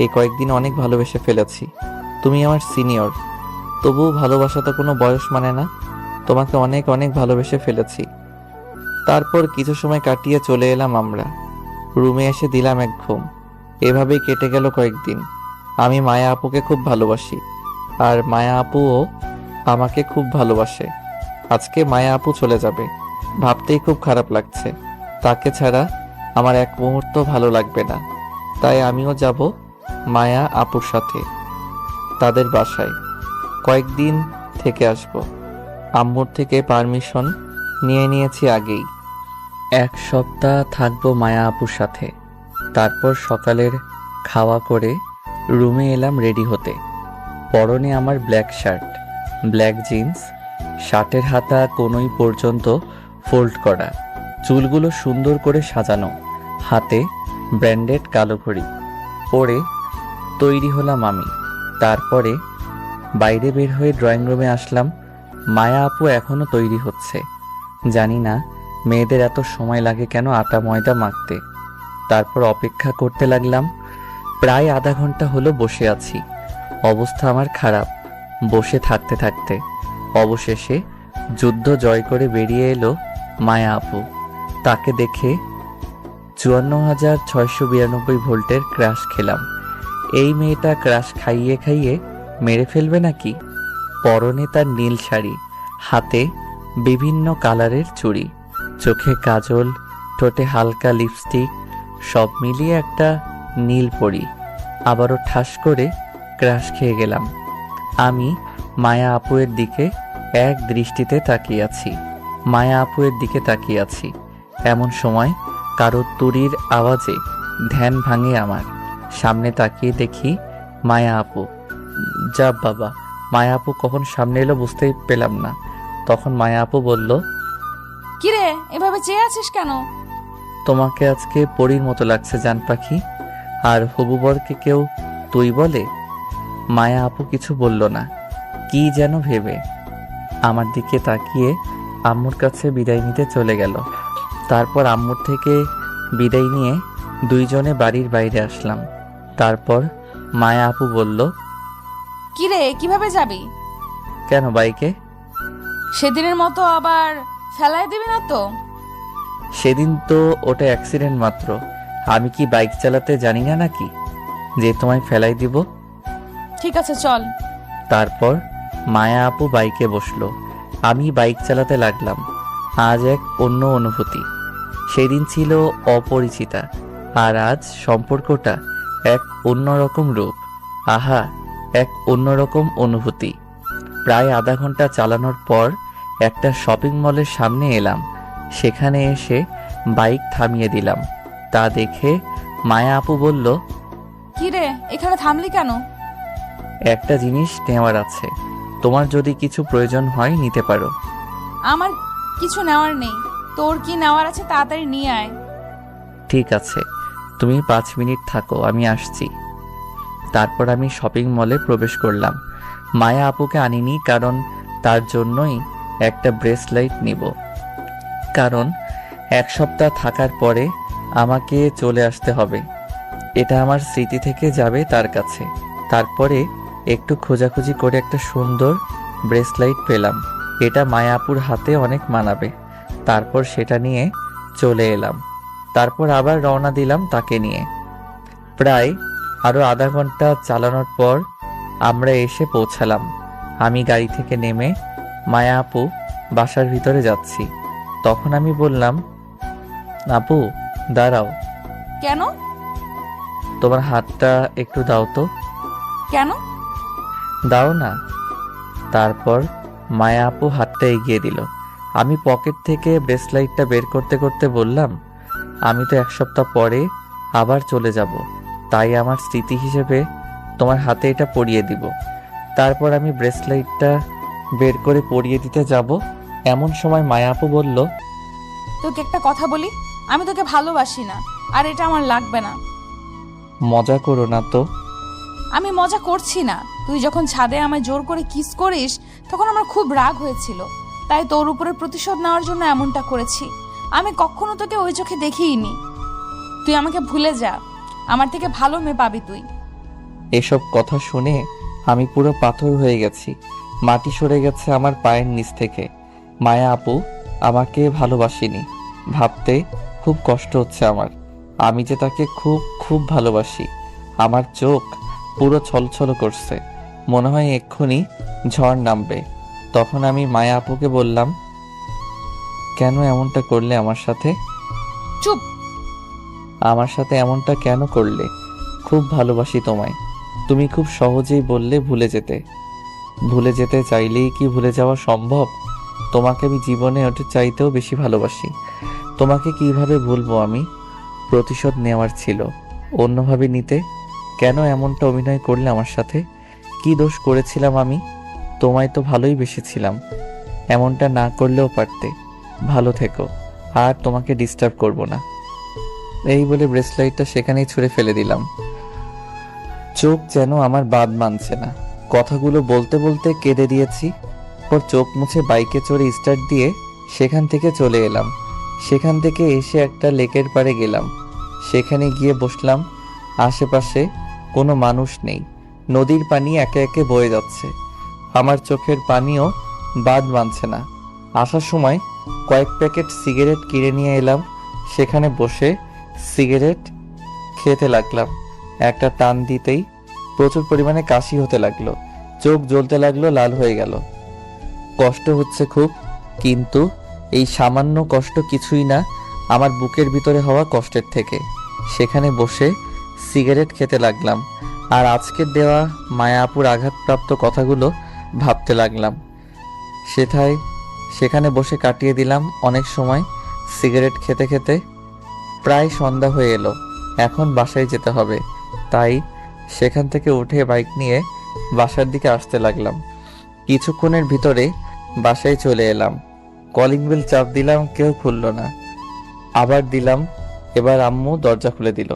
এই কয়েকদিন অনেক ভালোবেসে ফেলেছি। তুমি আমার সিনিয়র, তবুও ভালোবাসা তো কোনো বয়স মানে না। তোমাকে অনেক অনেক ভালোবেসে ফেলেছি। তারপর কিছু সময় কাটিয়ে চলে এলাম আমরা। রুমে এসে দিলাম এক ঘুম। এভাবেই কেটে গেল কয়েকদিন। আমি মায়া আপুকে খুব ভালোবাসি, আর মায়া আপুও আমাকে খুব ভালোবাসে। আজকে মায়া আপু চলে যাবে, ভাবতেই খুব খারাপ লাগছে। তাকে ছাড়া আমার এক মুহূর্ত ভালো লাগবে না। তাই আমিও যাব মায়া আপুর সাথে তাদের বাসায়, কয়েকদিন থেকে আসব। আম্মুর থেকে পারমিশন নিয়ে নিয়েছি আগেই। 1 সপ্তাহ থাকবো মায়া আপুর সাথে। তারপর সকালের খাওয়া করে রুমে এলাম রেডি হতে। পরনে আমার ব্ল্যাক শার্ট, ব্ল্যাক জিন্স, শার্টের হাতা কোনোই পর্যন্ত ফোল্ড করা, চুলগুলো সুন্দর করে সাজানো, হাতে ব্র্যান্ডেড কালো ঘড়ি পরে তৈরি হলাম আমি। তারপরে বাইরে বের হয়ে ড্রয়িং রুমে আসলাম। মায়া আপু এখনো তৈরি হচ্ছে। জানি না মেয়েদের এত সময় লাগে কেন আটা ময়দা মাখতে। তারপর অপেক্ষা করতে লাগলাম। প্রায় আধা ঘন্টা হলো বসে আছি। অবস্থা আমার খারাপ বসে থাকতে থাকতে। অবশেষে যুদ্ধ জয় করে বেরিয়ে এলো মায়া আপু। তাকে দেখে 54,692 ভোল্টের ক্রাশ খেলাম। এই মেয়েটা ক্রাশ খাইয়ে খাইয়ে মেরে ফেলবে নাকি? পরনে তার নীল শাড়ি, হাতে বিভিন্ন কালারের চুড়ি, চোখে কাজল, ঠোঁটে হালকা লিপস্টিক, সব মিলিয়ে একটা নীল পরি। আবারও ঠাস করে ক্রাশ খেয়ে গেলাম। আমি মায়া আপুয়ের দিকে এক দৃষ্টিতে তাকিয়ে আছি। মায়া আপুয়ের দিকে তাকিয়ে আছি। এমন সময় কারো তুড়ির আওয়াজে ধ্যান ভাঙে আমার। সামনে তাকিয়ে দেখি মায়া আপু। যা বাবা, মায়া আপু কখন সামনে এলো বুঝতেই পেলাম না। তখন মায়া আপু বলল, কিরে এভাবে চেয়ে আছিস কেন? তোমাকে আজকে পরীর মতো লাগছে জান পাখি। আর হবু বরকে কেউ তুই বলে? মায়া আপু কিছু বলল না, কি যেন ভেবে আমার দিকে তাকিয়ে আম্মুর কাছে বিদায় নিতে চলে গেল। তারপর আম্মুর থেকে বিদায় নিয়ে দুইজনে বাড়ির বাইরে আসলাম। তারপর মায়া আপু বলল, কিরে কিভাবে যাবি? কেন বাইকে? সেদিনের মতো আবার ফেলায় দিবি না তো? সেদিন তো ওটা অ্যাক্সিডেন্ট মাত্র। আমি কি বাইক চালাতে জানি না নাকি যে তোমায় ফেলাই দিব? ঠিক আছে চল। তারপর মায়া আপু বাইকে বসলো, আমি বাইক চালাতে লাগলাম। আজ এক অন্য অনুভূতি। সেদিন ছিল অপরিচিতা, আর আজ সম্পর্কটা এক অন্যরকম রূপ। আহা, এক অন্যরকম অনুভূতি। প্রায় আধা ঘন্টা চালানোর পর একটা শপিং মলের সামনে এলাম। সেখানে এসে বাইক থামিয়ে দিলাম। তা দেখে মায়া আপু বলল, কিরে এখানে থামলি কেন? একটা জিনিস নেওয়ার আছে, তোমার যদি কিছু প্রয়োজন হয় নিতে পারো। আমার কিছু নেওয়ার নেই। তোর কি নেওয়ার আছে তাড়াতাড়ি নিয়ে আয়। ঠিক আছে, তুমি 5 মিনিট থাকো, আমি আসছি। তারপর আমি শপিং মলে প্রবেশ করলাম। মায়া আপুকে আনিনি, কারণ তার জন্যই একটা ব্রেসলাইট নিব। কারণ 1 সপ্তাহ থাকার পরে আমাকে চলে আসতে হবে। এটা আমার স্মৃতি থেকে যাবে তার কাছে। তারপরে একটু খোঁজাখুঁজি করে একটা সুন্দর ব্রেসলাইট পেলাম। এটা মায়া আপুর হাতে অনেক মানাবে। তারপর সেটা নিয়ে চলে এলাম। তারপর আবার রওনা দিলাম তাকে নিয়ে। প্রায় আরো আধা ঘন্টা চালানোর পর আমরা এসে পৌঁছালাম। আমি গাড়ি থেকে নেমে মায়া আপু বাসার ভিতরে যাচ্ছি। তখন আমি বললাম, আপু দাঁড়াও, কেন? তোমার হাতটা একটু দাও তো। কেন? দাও না। তারপর মায়া আপু হাতটা এগিয়ে দিল। আমি পকেট থেকে ব্রেসলাইটটা বের করতে করতে বললাম, আমি তো 1 সপ্তাহ পরে আবার চলে যাব, তাই আমার স্মৃতি হিসেবে তোমার হাতে এটা পরিয়ে দিব। তারপর আমি ব্রেসলাইটটা বের করে পরিয়ে দিতে যাব, এমন সময় মায়া আপু বলল, তোকে একটা কথা বলি, আমি তোকে ভালোবাসি না, আর এটা আমার লাগবে না। মজা করো না তো। আমি মজা করছি না। তুই যখন ছাদে আমায় জোর করে কিস করিস তখন আমার খুব রাগ হয়েছিল, তাই তোর উপরে প্রতিশোধ নেওয়ার জন্য এমনটা করেছি। আমি কখনো তোকে ওই চোখে দেখিইনি। তুই আমাকে ভুলে যা, আমার থেকে ভালো মেয়ে পাবি তুই। এসব কথা শুনে আমি পুরো পাথর হয়ে গেছি। মাটি সরে গেছে আমার পায়ের নিচ থেকে। মায়া আপু আমাকে ভালোবাসেনি ভাবতে খুব কষ্ট হচ্ছে আমার। আমি যে তাকে খুব খুব ভালোবাসি। আমার চোখ পুরো ছলছল করছে, মনে হয় এক্ষুনি ঝড় নামবে। তখন আমি মায়া আপুকে বললাম, কেন এমনটা করলে আমার সাথে? চুপ। আমার সাথে এমনটা কেন করলে? খুব ভালোবাসি তোমায়। তুমি খুব সহজেই বললে ভুলে যেতে। ভুলে যেতে চাইলেই কি ভুলে যাওয়া সম্ভব? তোমাকে আমি জীবনে ওটা চাইতেও বেশি ভালোবাসি। তোমাকে কিভাবে ভুলবো আমি? প্রতিশোধ নেওয়ার ছিল, অন্যভাবে নিতে। কেন এমনটা অভিনয় করলে আমার সাথে? কি দোষ করেছিলাম আমি? তোমায় তো ভালোই বেসেছিলাম, এমনটা না করলেও পারতে। ভালো থেকো, আর তোমাকে ডিস্টার্ব করব না। এই বলে ব্রেসলাইটটা সেখানেই ছুঁড়ে ফেলে দিলাম। চোখ যেন আমার বাদ মানছে না। কথাগুলো বলতে বলতে কেঁদে দিয়েছি। তারপর চোখ মুছে বাইকে চড়ে স্টার্ট দিয়ে সেখান থেকে চলে এলাম। সেখান থেকে এসে একটা লেকের পাড়ে গেলাম। সেখানে গিয়ে বসলাম। আশেপাশে কোনো মানুষ নেই। নদীর পানি একে একে বয়ে যাচ্ছে। আমার চোখের পানিও বাদ মানছে না। আসার সময় কয়েক প্যাকেট সিগারেট কিনে নিয়ে এলাম। সেখানে বসে সিগারেট খেতে লাগলাম। একটা টান দিতেই প্রচুর পরিমাণে কাশি হতে লাগলো, চোখ জ্বলতে লাগলো, লাল হয়ে গেল। কষ্ট হচ্ছে খুব, কিন্তু এই সামান্য কষ্ট কিছুই না আমার বুকের ভিতরে হওয়া কষ্টের থেকে। সেখানে বসে সিগারেট খেতে লাগলাম আর আজকের দেওয়া মায়া আপুর আঘাতপ্রাপ্ত কথাগুলো ভাবতে লাগলাম। সেখানে বসে কাটিয়ে দিলাম অনেক সময় সিগারেট খেতে খেতে। প্রায় সন্ধ্যা হয়ে এলো, এখন বাসায় যেতে হবে। তাই সেখান থেকে উঠে বাইক নিয়ে বাসার দিকে আসতে লাগলাম। কিছুক্ষণের ভিতরে বাসায় চলে এলাম। কলিং বেল চাপ দিলাম, কেউ খুলল না। আবার দিলাম, এবার আম্মু দরজা খুলে দিল।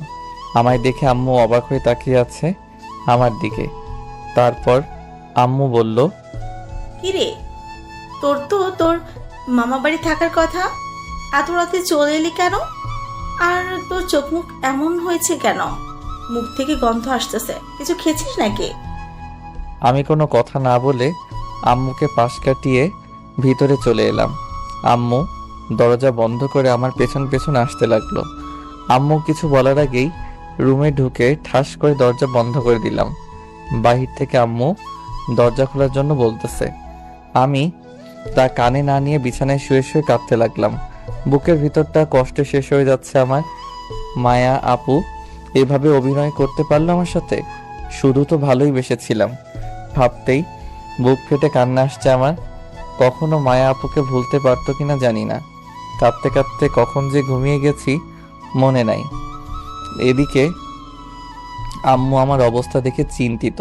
আমায় দেখে আম্মু অবাক হয়ে তাকিয়ে আছে আমার দিকে। তারপর আম্মু বলল, কিরে, তোর মামা বাড়ি থাকার কথা, এত রাতে চলে এলি কেন? আর তোর চোখ মুখ এমন হয়েছে কেন? মুখ থেকে গন্ধ আসতেছে, কিছু খেয়েছিস নাকি? আমি কোনো কথা না বলে আম্মুকে পাশ কাটিয়ে ভিতরে চলে এলাম। আম্মু দরজা বন্ধ করে আমার পেছন পেছন আসতে লাগলো। আম্মু কিছু বলার আগেই রুমে ঢুকে ঠাস করে দরজা বন্ধ করে দিলাম। বাহির থেকে আম্মু দরজা খোলার জন্য বলতেছে। আমি তা কানে না নিয়ে বিছানায় শুয়ে শুয়ে কাঁদতে লাগলাম। বুকের ভিতরটা কষ্টে শেষ হয়ে যাচ্ছে আমার। মায়া আপু এভাবে অভিনয় করতে পারলো আমার সাথে? শুধু তো ভালোই বেসেছিলাম। ভাবতেই বুক ফেটে কান্না আসছে আমার। কখনো মায়া আপুকে ভুলতে পারতো কিনা জানি না। কাঁদতে কাঁদতে কখন যে ঘুমিয়ে গেছি মনে নাই। এদিকে আম্মু আমার অবস্থা দেখে চিন্তিত।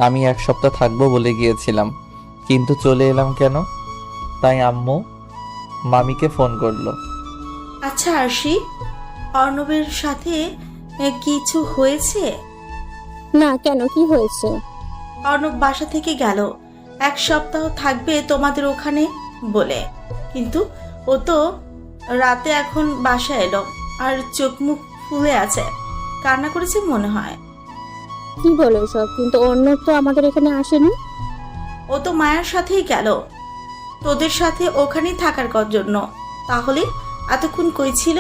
আমি 1 সপ্তাহ থাকবো বলে গিয়েছিলাম, কিন্তু চলে এলাম কেন? তাই আম্মু মামিকে ফোন করলো। আচ্ছা আরশি, অর্ণবের সাথে কিছু হয়েছে? না, কেন, কি হয়েছে? অর্ণব বাসা থেকে গেল 1 সপ্তাহ থাকবে তোমাদের ওখানে বলে, কিন্তু ও তো রাতে এখন বাসা এলো আর চোখ মুখ ফুলে আছে, কান্না করেছে মনে হয়। কি বলে সব? কিন্তু অন্য তো আমাদের এখানে আসেনি। ও তো মায়ের সাথেই গেল তোদের সাথে ওখানেই থাকার জন্য। তাহলে এতক্ষণ কই ছিল?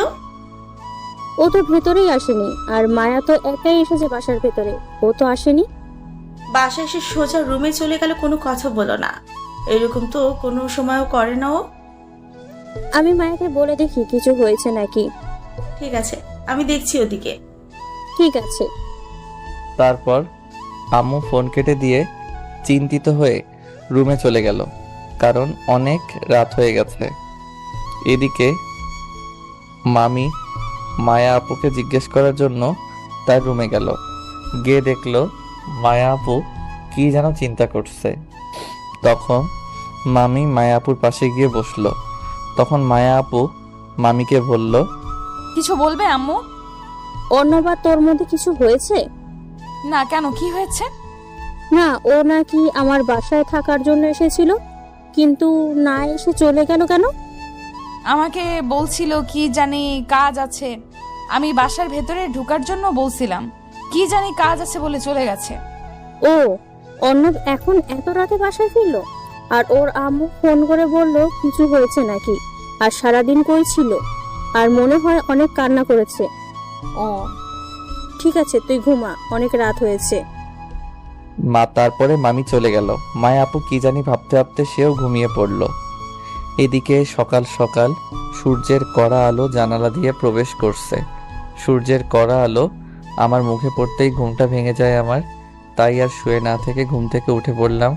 ও তো ভেতরেই আসেনি। আর মায়া তো একাই এসেছে বাসার ভেতরে, ও তো আসেনি। বাসায় এসে সোজা রুমে চলে গেল, কোনো কথা বলো না। এরকম তো কোনো সময়ও করে না ও। আমি মায়াকে বলে দেখি কিছু হয়েছে নাকি। ঠিক আছে, আমি দেখছি ওদিকে। ঠিক আছে। তারপর আম্মু ফোন কেটে দিয়ে চিন্তিত হয়ে রুমে চলে গেল, কারণ অনেক রাত হয়ে গেছে। এদিকে মামি মায়া আপুকে জিজ্ঞেস করার জন্য তার রুমে গেল। গিয়ে দেখলো মায়া আপু কি যেন চিন্তা করছে। তখন মামি মায়া আপুর পাশে গিয়ে বসলো। তখন মায়া আপু মামিকে বলল, কিছু বলবে আম্মু? অন্য বা তোর মধ্যে কিছু হয়েছে? না, কেন, কি হয়েছে? না, ও নাকি আমার বাসায় থাকার জন্য এসেছিল, কিন্তু না এসে চলে গেল কেন? আমাকে বলছিল কি জানি কাজ আছে। আমি বাসার ভেতরে ঢোকার জন্য বলছিলাম, কি জানি কাজ আছে বলে চলে গেছে। ও, অর্ণব এখন এত রাতে বাসায় ফিরলো? আর ওর আম্মু ফোন করে বলল কিছু হয়েছে নাকি? আর সারাদিন কই ছিল? আর মনে হয় অনেক কান্না করেছে। ও ঠিক আছে, তুই ঘুমা, অনেক রাত হয়েছে। তারপরে মামি চলে গেল। মায়া আপু কি জানি ভাবতে ভাবতে সেও ঘুমিয়ে পড়ল। এদিকে সকাল সকাল সূর্যের কড়া আলো জানালা দিয়ে প্রবেশ করছে। সূর্যের কড়া আলো আমার মুখে পড়তেই ঘুমটা ভেঙে যায় আমার। তাই আর শুয়ে না থেকে ঘুম থেকে উঠে পড়লাম।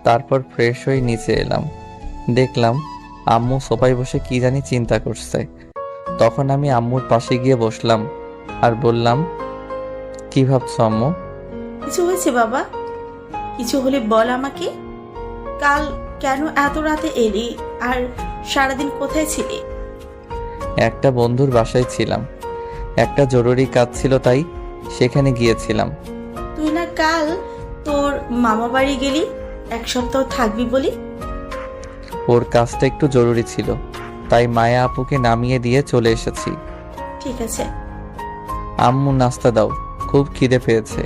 তারপর ফ্রেশ হয়ে নিচে এলাম। দেখলাম আম্মু সোফায় বসে কি জানি চিন্তা করছে। তখন আমি আম্মুর পাশে গিয়ে বসলাম আর বললাম, কি ভাবছো আম্মু? কিছু হয়েছে বাবা? কিছু হলে বল আমাকে। কাল কেন এত রাতে এলি? আর সারাদিন কোথায় ছিলি? একটা বন্ধুর বাসায় ছিলাম, একটা জরুরি কাজ ছিল তাই সেখানে গিয়েছিলাম। তুই না কাল তোর মামা বাড়ি গেলি 1 সপ্তাহ থাকবি বলি? ওর কাজটা একটু জরুরি ছিল, তাই মায়া আপুকে নামিয়ে দিয়ে চলে এসেছি। ঠিক আছে। আম্মু নাস্তা দাও, খুব খিদে পেয়েছে।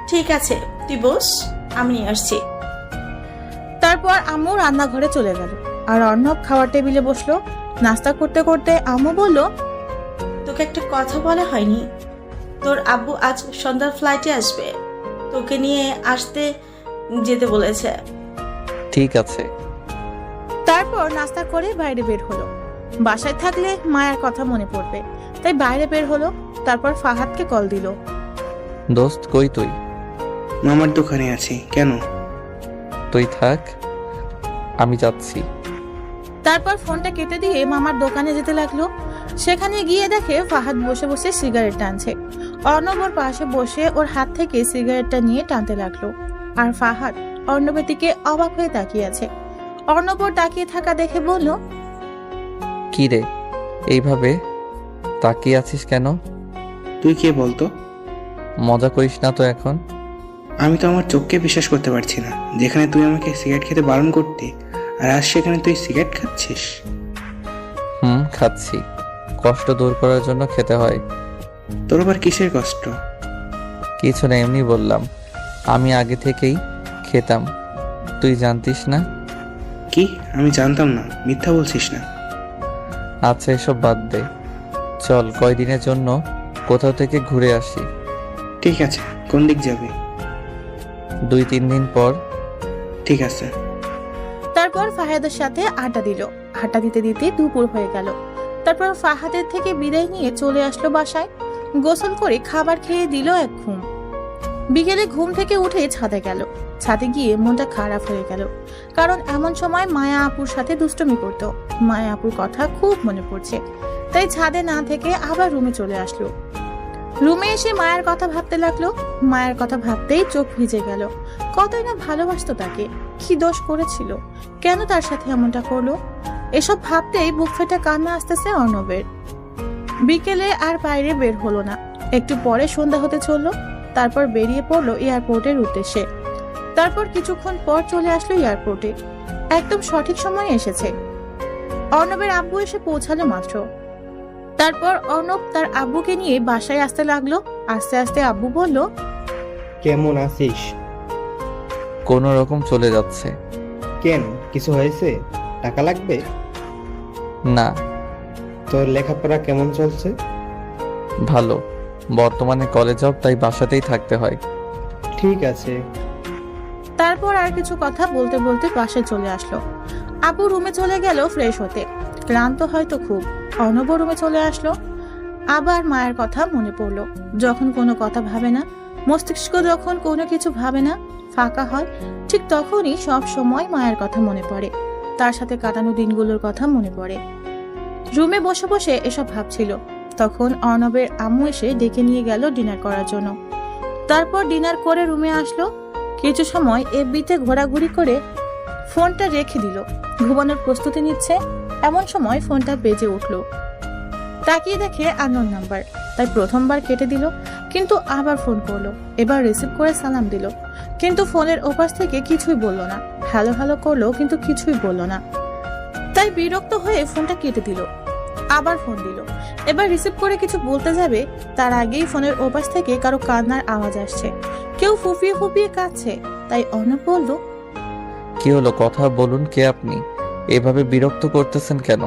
ঠিক আছে, তুই বস, আমি নিয়ে আসছি। তারপর আম্মু রান্নাঘরে চলে গেল আর অর্ণব খাওয়ার টেবিলে বসলো। নাস্তা করতে করতে আম্মু বলল, তোকে একটা কথা বলা হয়নি, তোর আব্বু আজ সন্ধ্যার ফ্লাইটে আসবে, তোকে নিয়ে আসতে যেতে বলেছে। ঠিক আছে। তারপর নাস্তা করে বাইরে বের হলো। বাসায় থাকলে মায়ের কথা মনে পড়বে, তাই বাইরে বের হলো। তারপর ফাহাদকে কল দিল। দোস্ত কই তুই? মামার দোকানে আছি। কেন? তুই থাক, আমি যাচ্ছি। তারপর ফোনটা কেটে দিয়ে মামার দোকানে যেতে লাগলো। সেখানে গিয়ে দেখে ফাহাদ বসে বসে সিগারেট টানছে। অর্ণব ওর পাশে বসে ওর হাত থেকে সিগারেটটা নিয়ে টানতে লাগলো। আর ফাহাদ অর্ণবের দিকে অবাক হয়ে তাকিয়ে আছে। অর্ণব ওর তাকিয়ে থাকা দেখে বলল, কি রে, এইভাবে তাকিয়ে আছিস কেন? তুই কে বলতো? মজা করিস না তো এখন। আমি তো আমার চোখকে বিশ্বাস করতে পারছি না, যেখানে তুই আমাকে সিগারেট খেতে বারণ করতি, আর আজ সেখানে তুই সিগারেট খাচ্ছিস। খাচ্ছি, কষ্ট দূর করার জন্য খেতে হয়। তোর আবার কিসের কষ্ট? কিছু না, এমনি বললাম। আমি আগে থেকেই খেতাম, তুই জানতিস না? কি? আমি জানতাম না, মিথ্যা বলছিস না। আচ্ছা এসব বাদ দে, চল কয়দিনের জন্য কোথাও থেকে ঘুরে আসি। ঠিক আছে, কোন দিক যাবি? 2-3 দিন পর। ঠিক আছে। তারপর ফাহাদের সাথে আড্ডা দিল। আড্ডা দিতে দিতে দুপুর হয়ে গেল। তারপর ফাহাদের থেকে বিদায় নিয়ে চলে আসলো বাসায়। গোসল করে খাবার খেয়ে দিল এক ঘুম। বিকেলে ঘুম থেকে উঠে ছাদে গেল। ছাদে গিয়ে মনটা খারাপ হয়ে গেল, কারণ এমন সময় মায়া আপুর সাথে দুষ্টুমি করতো। মায়া আপুর কথা খুব মনে পড়ছে, তাই ছাদে না থেকে আবার রুমে চলে আসলো। রুমে এসে মায়ের কথা ভাবতে লাগলো। মায়ের কথা ভাবতেই চোখ ভিজে গেল। কতই না ভালোবাসতো তাকে, কি দোষ করেছিল, কেন তার সাথে এমনটা করলো। এসব ভাবতেই বুক ফেটে কান্না আসতেছে অর্ণবের। বিকেলে আর বাইরে বের হলো না। একটু পরে সন্ধ্যা হতে চললো। তারপর বেরিয়ে পড়লো এয়ারপোর্টের উদ্দেশ্যে। তারপর কিছুক্ষণ পর চলে আসলো এয়ারপোর্টে। একদম সঠিক সময়ে এসেছে। অর্ণবের আব্বু এসে পৌঁছালো মাত্র। তারপর অর্ণব তার আব্বুকে নিয়ে বাসায় আসতে লাগলো। আস্তে আস্তে আব্বু বলল, কেমন আছিস? কোনো রকম চলে যাচ্ছে। কেন, কিছু হয়েছে? টাকা লাগবে? না। তোর লেখাপড়া কেমন চলছে? ভালো, বর্তমানে কলেজ জব, তাই বাসাতেই থাকতে হয়। ঠিক আছে। তারপর আর কিছু কথা বলতে বলতে বাসায় চলে আসলো। আব্বু রুমে চলে গেল ফ্রেশ হতে। ক্লান্ত হয়তো খুব। অর্ণব রুমে চলে আসলো। আবার মায়ের কথা মনে পড়লো। যখন কোনো কথা ভাবে না, মস্তিষ্ক যখন কোনো কিছু ভাবে না, ফাঁকা হয়, ঠিক তখনই সব সময় মায়ের কথা মনে পড়ে। তার সাথে কাটানো দিনগুলোর কথা মনে পড়ে। রুমে বসে বসে এসব ভাবছিল। তখন অর্ণবের আম্মু এসে ডেকে নিয়ে গেল ডিনার করার জন্য। তারপর ডিনার করে রুমে আসলো। কিছু সময় এফবিতে ঘোরাঘুরি করে ফোনটা রেখে দিল। ঘুমানোর প্রস্তুতি নিচ্ছে, এমন সময় ফোনটা বেজে উঠল। তাকিয়ে দেখে আননোন নাম্বার, তাই প্রথমবার কেটে দিল, কিন্তু আবার ফোন করলো। এবার রিসিভ করে সালাম দিল, কিন্তু ফোনের ওপাশ থেকে কিছুই বলল না। হ্যালো হ্যালো করলো, কিন্তু কিছুই বলল না। তাই বিরক্ত হয়ে ফোনটা কেটে দিল। আবার ফোন দিল। এবার রিসিভ করে কিছু বলতে যাবে, তার আগেই ফোনের ওপাশ থেকে কারো কান্নার আওয়াজ আসছে। কেউ ফুপিয়ে ফুপিয়ে কাঁদছে। তাই অর্ণব বলল, কি হলো, কথা বলুন। কে আপনি? এভাবে বিরক্ত করতেছেন কেন?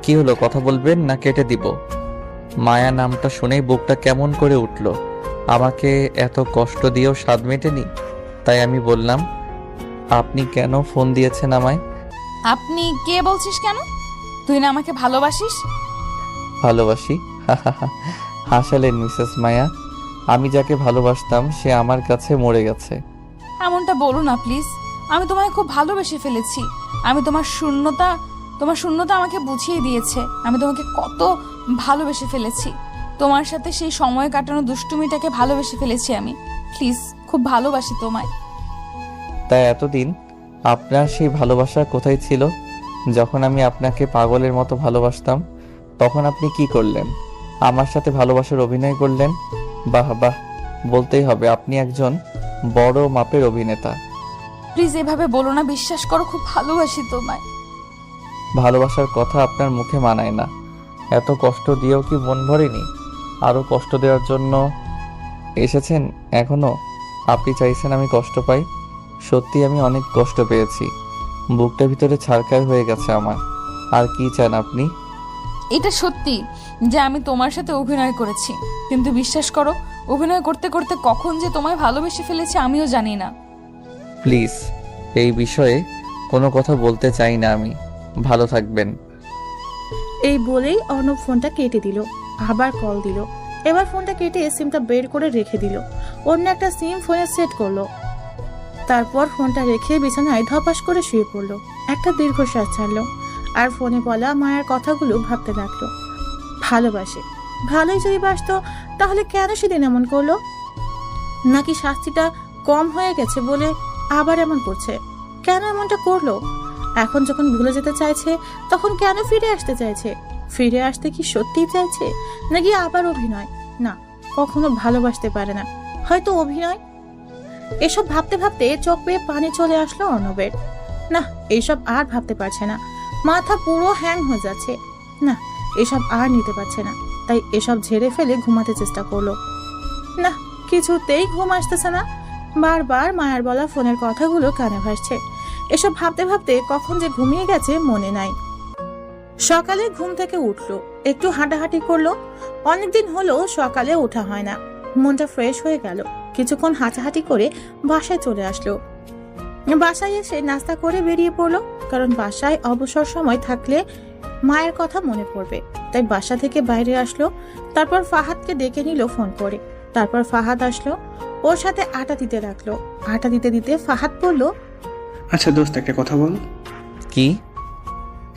কি হলো, কথা বলবেন না কেটে দিব? মায়া নামটা শুনেই বুকটা কেমন করে উঠল। আমাকে এত কষ্ট দিয়েও স্বাদ মেটেনি, তাই আমি বললাম, আপনি কেন ফোন দিয়েছেন আমায়? আপনি কে বলছিস কেন? তুই না আমাকে ভালোবাসিস? ভালোবাসি? হাসালেন মিসেস মায়া। আমি যাকে ভালোবাসতাম সে আমার কাছে মরে গেছে। এমনটা বলো না প্লিজ। আমি তোমায় খুব ভালোবেসে ফেলেছি। আমি তোমার শূন্যতা আমাকে বুঝিয়ে দিয়েছে আমি তোমাকে কত ভালোবেসে ফেলেছি। তোমার সাথে সেই সময় কাটানো দুষ্টুমিটাকে ভালোবেসে ফেলেছি আমি। প্লিজ, খুব ভালোবাসি তোমায়। তাই এতদিন আপনার সেই ভালোবাসা কোথায় ছিল? যখন আমি আপনাকে পাগলের মতো ভালোবাসতাম, তখন আপনি কি করলেন? আমার সাথে ভালোবাসার অভিনয় করলেন। বাহ বাহ, বলতেই হবে আপনি একজন বড় মাপের অভিনেতা। প্লিজ এভাবে বলো না, বিশ্বাস করো খুব ভালোবাসি তোমায়। ভালোবাসার কথা আপনার মুখে মানায় না। এত কষ্ট দিয়েও কি মন ভরেনি? আরও কষ্ট দেওয়ার জন্য এসেছেন এখনো? আপনি চাইছেন আমি কষ্ট পাই? সত্যি আমি অনেক কষ্ট পেয়েছি। বুকটা ভিতরে ছারখার হয়ে গেছে আমার। আর কি চান আপনি? এটা সত্যি যে আমি তোমার সাথে অভিনয় করেছি, কিন্তু বিশ্বাস করো অভিনয় করতে করতে কখন যে তোমায় ভালোবেসে ফেলেছি আমিও জানি না। প্লিজ এই বিষয়ে কোনো কথা বলতে চাই না আমি। ভালো থাকবেন। এই বলেই অর্ণব ফোনটা কেটে দিল। আবার কল দিল। এবার ফোনটা কেটে সিমটা বের করে রেখে দিল। অন্য একটা সিম ফোনে সেট করলো। তারপর ফোনটা রেখে বিছানায় ধপাস করে শুয়ে পড়লো। একটা দীর্ঘশ্বাস ছাড়লো আর ফোনে বলা মায়ের কথাগুলো ভাবতে লাগলো। ভালোবাসে, ভালোই যদি বাসতো তাহলে কেন সেদিন এমন করলো? নাকি শাস্তিটা কম হয়ে গেছে বলে আবার এমন করছে? কেন এমনটা করলো? এখন যখন ভুলে যেতে চাইছে তখন কেন ফিরে আসতে চাইছে? ফিরে আসতে কি সত্যিই চাইছে, নাকি আবার অভিনয়? না, কখনো ভালোবাসতে পারে না, হয়তো অভিনয়। এসব ভাবতে ভাবতে চোখ বেয়ে পানি চলে আসলো অর্ণবের। না, এইসব আর ভাবতে পারছে না। মাথা পুরো হ্যাং হয়ে যাচ্ছে। না, এসব আর নিতে পারছে না। তাই এসব ঝেড়ে ফেলে ঘুমাতে চেষ্টা করলো। না, কিছুতেই ঘুম আসতেছে না। বারবার মায়ের বলা ফোনের কথাগুলো কানে ভাসছে। এসব ভাবতে ভাবতে কখন যে ঘুমিয়ে গেছে মনে নাই। সকালে ঘুম থেকে উঠলো, একটু হাঁটাহাঁটি করলো। অনেকদিন হলো সকালে ওঠা হয় না। মনটা ফ্রেশ হয়ে গেল। কিছুক্ষণ হাঁটাহাঁটি করে বাসায় চলে আসলো। বাসায় এসে নাস্তা করে বেরিয়ে পড়লো, কারণ বাসায় অবসর সময় থাকলে মায়ের কথা মনে পড়বে। তাই বাসা থেকে বাইরে আসলো। তারপর ফাহাদকে ডেকে নিল ফোন করে। তারপর ফাহাদ আসলো, ওর সাথে আটা দিতে রাখলো। আটা দিতে দিতে ফাহাদ বলল, আচ্ছা দোস্ত, একটা কথা বল। কি?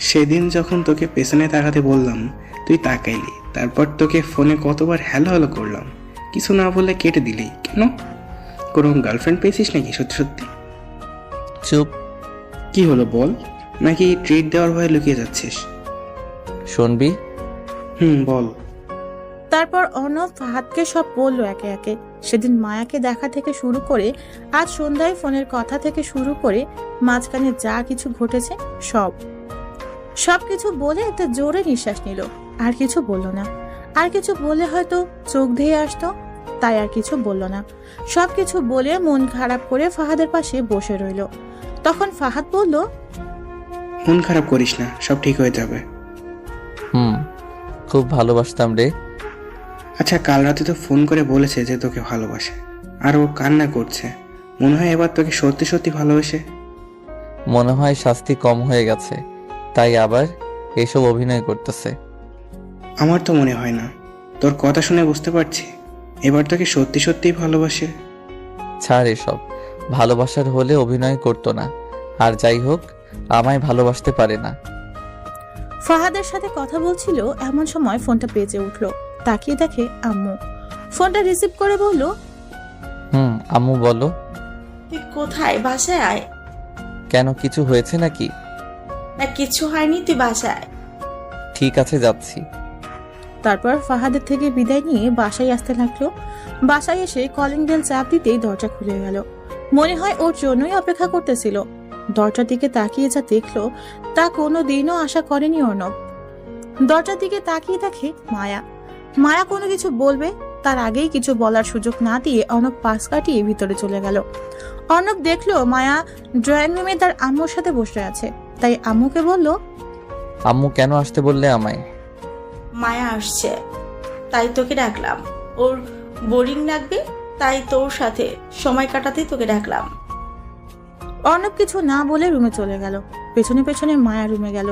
সেদিন যখন তোকে পেছনে তাকাতে বললাম তুই তাকাইলি, তারপর তোকে ফোনে কতবার হ্যালো হ্যালো করলাম, কিছু না বলে কেটে দিলি কেন? কোনো গার্লফ্রেন্ড পেয়েছিস নাকি সত্যি সত্যি? চুপ। কি হলো বল, নাকি ট্রিট দেওয়ার ভয়ে লুকিয়ে যাচ্ছিস? শুনবি? বল। তারপর অর্ণব ফাহাদকে সব বললো একে একে। সেদিন মায়াকে দেখা থেকে শুরু করে আজ সন্ধ্যায় ফোনের কথা থেকে শুরু করে মাঝখানে যা কিছু ঘটেছে সবকিছু বলে একটা জোরে নিঃশ্বাস নিল। আর কিছু বলল না। আর কিছু বলে হয়তো চোখ ধেয়ে আসতো, তাই আর কিছু বলল না। সবকিছু বলে মন খারাপ করে ফাহাদের পাশে বসে রইল। তখন ফাহাদ বলল, মন খারাপ করিস না, সব ঠিক হয়ে যাবে। খুব ভালোবাসতাম রে। আচ্ছা, কাল রাতে তো ফোন করে বলেছে যে তোকে ভালোবাসে, আর ও কান্না করছে। মনে হয় এবার তোকে সত্যি সত্যি ভালোবাসে। মনে হয় শাস্তি কম হয়ে গেছে, তাই আবার এসব অভিনয় করতেছে। আমার তো মনে হয় না। তোর কথা শুনে বুঝতে পারছি এবার তোকে সত্যি সত্যিই ভালোবাসে। ছাড় এসব। ভালোবাসার হলে অভিনয় করতো না। আর যাই হোক, আমায় ভালোবাসতে পারে না। ফাহাদের সাথে কথা বলছিল এমন সময় ফোনটা বেজে উঠলো। তাকিয়ে দেখে আম্মু। ফোনটা রিসিভ করে বলল, আম্মু বলো। তুই কোথায়? বাসায় আয়। কেন, কিছু হয়েছে নাকি? না, কিছু হয়নি, তুই বাসায় আয়। ঠিক আছে, যাচ্ছি। তারপর ফাহাদের থেকে বিদায় নিয়ে বাসায় আসতে লাগলো। বাসায় এসে কলিং বেল চাপ দিতেই দরজা খুলে গেল। মনে হয় ওর জন্যই অপেক্ষা করতেছিল। দরজার দিকে তাকিয়ে যা দেখলো তা কোনোদিনও আশা করেনি অর্ণব। দরজার দিকে তাকিয়ে দেখে মায়া। মায়া কোনো কিছু বলবে তার আগেই কিছু বলার সুযোগ না দিয়ে অর্ণব পাশ কাটিয়ে ভিতরে চলে গেল। অর্ণব দেখলো মায়া ড্রয়িং রুমে তার আম্মুর সাথে বসে আছে। তাই আম্মুকে বলল, আম্মু কেন আসতে বললে আমায়? মায়া আসছে, তাই তোকে ডাকলাম। ওর বোরিং লাগবে, তাই তোর সাথে সময় কাটাতেই তোকে ডাকলাম। অর্ণব কিছু না বলে রুমে চলে গেল। পেছনে পেছনে মায়া রুমে গেল।